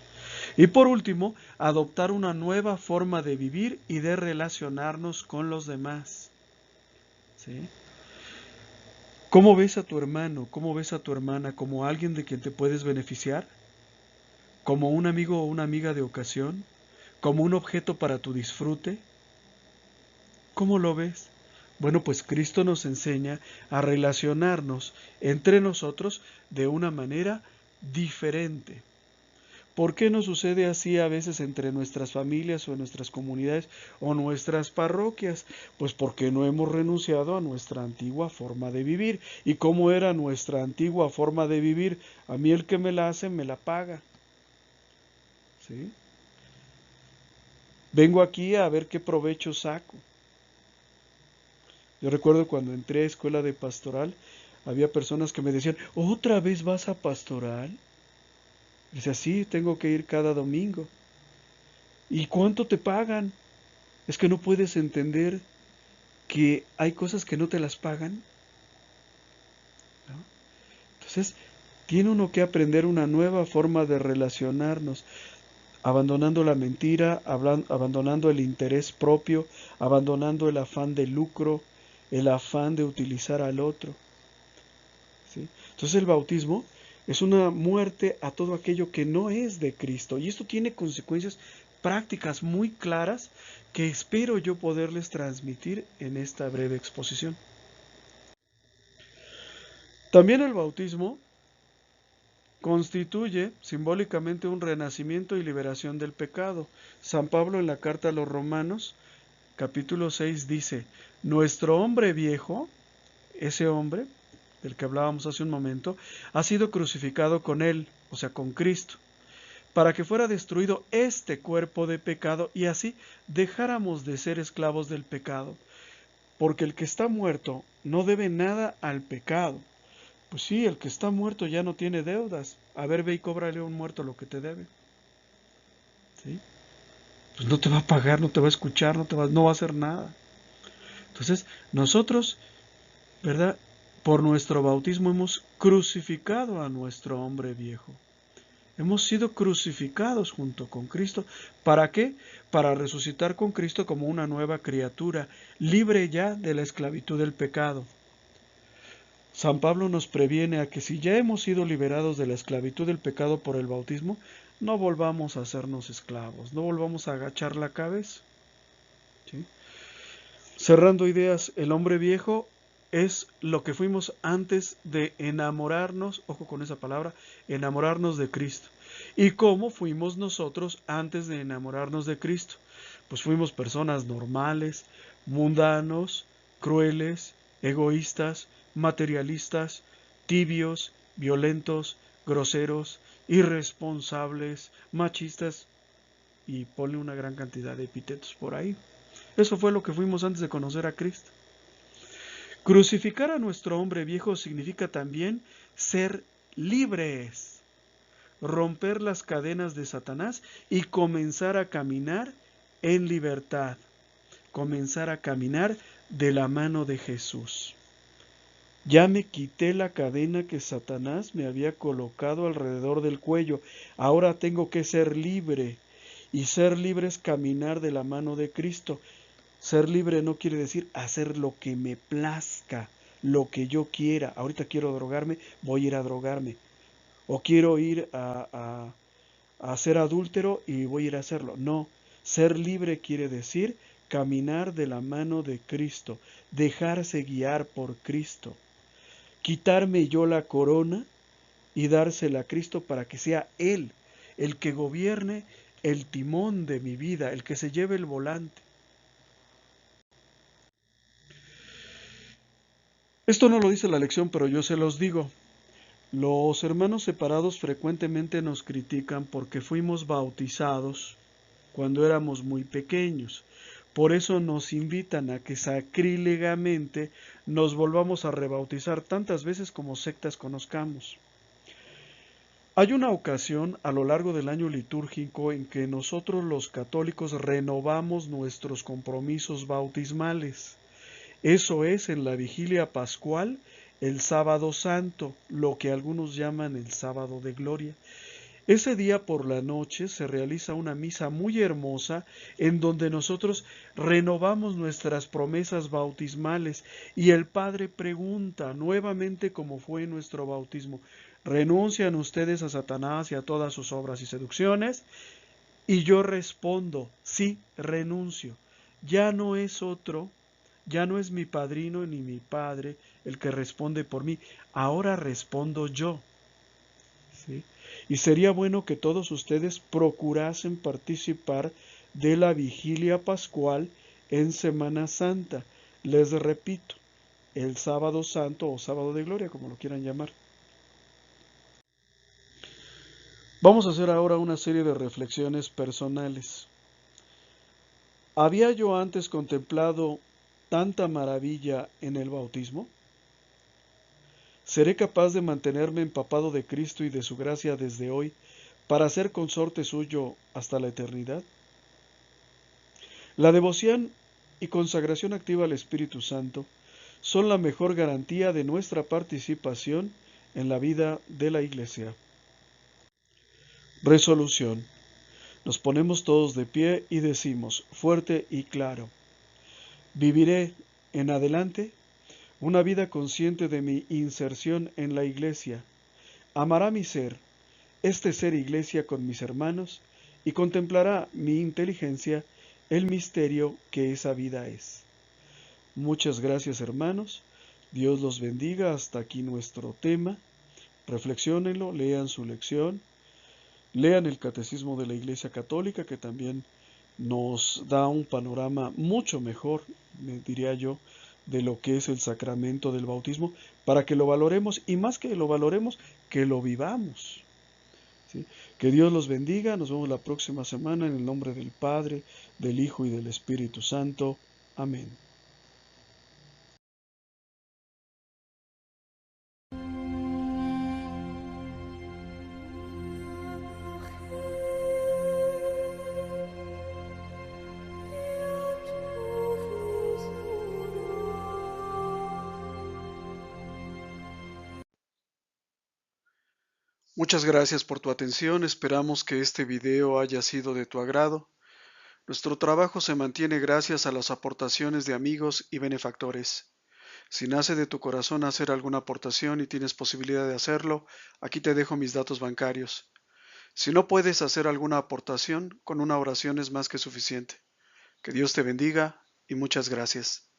Y por último, adoptar una nueva forma de vivir y de relacionarnos con los demás, ¿sí? ¿Cómo ves a tu hermano? ¿Cómo ves a tu hermana? ¿Como alguien de quien te puedes beneficiar? ¿Como un amigo o una amiga de ocasión? ¿Como un objeto para tu disfrute? ¿Cómo lo ves? Bueno, pues Cristo nos enseña a relacionarnos entre nosotros de una manera diferente. ¿Por qué no sucede así a veces entre nuestras familias o en nuestras comunidades o nuestras parroquias? Pues porque no hemos renunciado a nuestra antigua forma de vivir. ¿Y cómo era nuestra antigua forma de vivir? A mí el que me la hace me la paga, ¿sí? Vengo aquí a ver qué provecho saco. Yo recuerdo cuando entré a escuela de pastoral, había personas que me decían, ¿otra vez vas a pastoral? Y decía, sí, tengo que ir cada domingo. ¿Y cuánto te pagan? Es que no puedes entender que hay cosas que no te las pagan, ¿no? Entonces, tiene uno que aprender una nueva forma de relacionarnos, abandonando la mentira, abandonando el interés propio, abandonando el afán de lucro, el afán de utilizar al otro, ¿sí? Entonces el bautismo es una muerte a todo aquello que no es de Cristo. Y esto tiene consecuencias prácticas muy claras que espero yo poderles transmitir en esta breve exposición. También el bautismo constituye simbólicamente un renacimiento y liberación del pecado. San Pablo en la carta a los Romanos, capítulo 6, dice, nuestro hombre viejo, ese hombre del que hablábamos hace un momento, ha sido crucificado con él, o sea, con Cristo, para que fuera destruido este cuerpo de pecado y así dejáramos de ser esclavos del pecado. porque el que está muerto no debe nada al pecado. Pues sí, el que está muerto ya no tiene deudas. A ver, ve y cóbrale a un muerto lo que te debe. ¿Sí? Pues no te va a pagar, no te va a escuchar, no va a hacer nada. Entonces, nosotros, ¿verdad? Por nuestro bautismo hemos crucificado a nuestro hombre viejo. Hemos sido crucificados junto con Cristo. ¿Para qué? Para resucitar con Cristo como una nueva criatura, libre ya de la esclavitud del pecado. San Pablo nos previene a que si ya hemos sido liberados de la esclavitud del pecado por el bautismo, no volvamos a hacernos esclavos, no volvamos a agachar la cabeza. ¿Sí? Cerrando ideas, el hombre viejo es lo que fuimos antes de enamorarnos, ojo con esa palabra, enamorarnos de Cristo. ¿Y cómo fuimos nosotros antes de enamorarnos de Cristo? Pues fuimos personas normales, mundanos, crueles, egoístas, materialistas, tibios, violentos, groseros, irresponsables, machistas, y ponle una gran cantidad de epítetos por ahí. Eso fue lo que fuimos antes de conocer a Cristo. Crucificar a nuestro hombre viejo significa también ser libres, romper las cadenas de Satanás y comenzar a caminar en libertad, comenzar a caminar de la mano de Jesús. Ya me quité la cadena que Satanás me había colocado alrededor del cuello, ahora tengo que ser libre, y ser libre es caminar de la mano de Cristo. Ser libre no quiere decir hacer lo que me plazca, lo que yo quiera. Ahorita quiero drogarme, voy a ir a drogarme. O quiero ir a ser adúltero y voy a ir a hacerlo. No, ser libre quiere decir caminar de la mano de Cristo, dejarse guiar por Cristo. Quitarme yo la corona y dársela a Cristo para que sea Él el que gobierne el timón de mi vida, el que se lleve el volante. Esto no lo dice la lección, pero yo se los digo. Los hermanos separados frecuentemente nos critican porque fuimos bautizados cuando éramos muy pequeños. Por eso nos invitan a que sacrílegamente nos volvamos a rebautizar tantas veces como sectas conozcamos. Hay una ocasión a lo largo del año litúrgico en que nosotros los católicos renovamos nuestros compromisos bautismales. Eso es en la vigilia pascual, el sábado santo, lo que algunos llaman el sábado de gloria. Ese día por la noche se realiza una misa muy hermosa en donde nosotros renovamos nuestras promesas bautismales y el Padre pregunta nuevamente cómo fue nuestro bautismo. ¿Renuncian ustedes a Satanás y a todas sus obras y seducciones? Y yo respondo, sí, renuncio. Ya no es otro, ya no es mi padrino ni mi padre el que responde por mí, ahora respondo yo. ¿Sí? Y sería bueno que todos ustedes procurasen participar de la vigilia pascual en Semana Santa. Les repito, el sábado santo o sábado de gloria, como lo quieran llamar. Vamos a hacer ahora una serie de reflexiones personales. ¿Había yo antes contemplado tanta maravilla en el bautismo? ¿Seré capaz de mantenerme empapado de Cristo y de su gracia desde hoy para ser consorte suyo hasta la eternidad? La devoción y consagración activa al Espíritu Santo son la mejor garantía de nuestra participación en la vida de la Iglesia. Resolución. Nos ponemos todos de pie y decimos, fuerte y claro, viviré en adelante una vida consciente de mi inserción en la Iglesia. Amará mi ser, este ser Iglesia con mis hermanos, y contemplará mi inteligencia el misterio que esa vida es. Muchas gracias, hermanos. Dios los bendiga. Hasta aquí nuestro tema. Reflexionenlo, lean su lección, lean el Catecismo de la Iglesia Católica, que también nos da un panorama mucho mejor, me diría yo, de lo que es el sacramento del bautismo, para que lo valoremos y más que lo valoremos, que lo vivamos. ¿Sí? Que Dios los bendiga. Nos vemos la próxima semana en el nombre del Padre, del Hijo y del Espíritu Santo. Amén. Muchas gracias por tu atención, esperamos que este video haya sido de tu agrado. Nuestro trabajo se mantiene gracias a las aportaciones de amigos y benefactores. Si nace de tu corazón hacer alguna aportación y tienes posibilidad de hacerlo, aquí te dejo mis datos bancarios. Si no puedes hacer alguna aportación, con una oración es más que suficiente. Que Dios te bendiga y muchas gracias.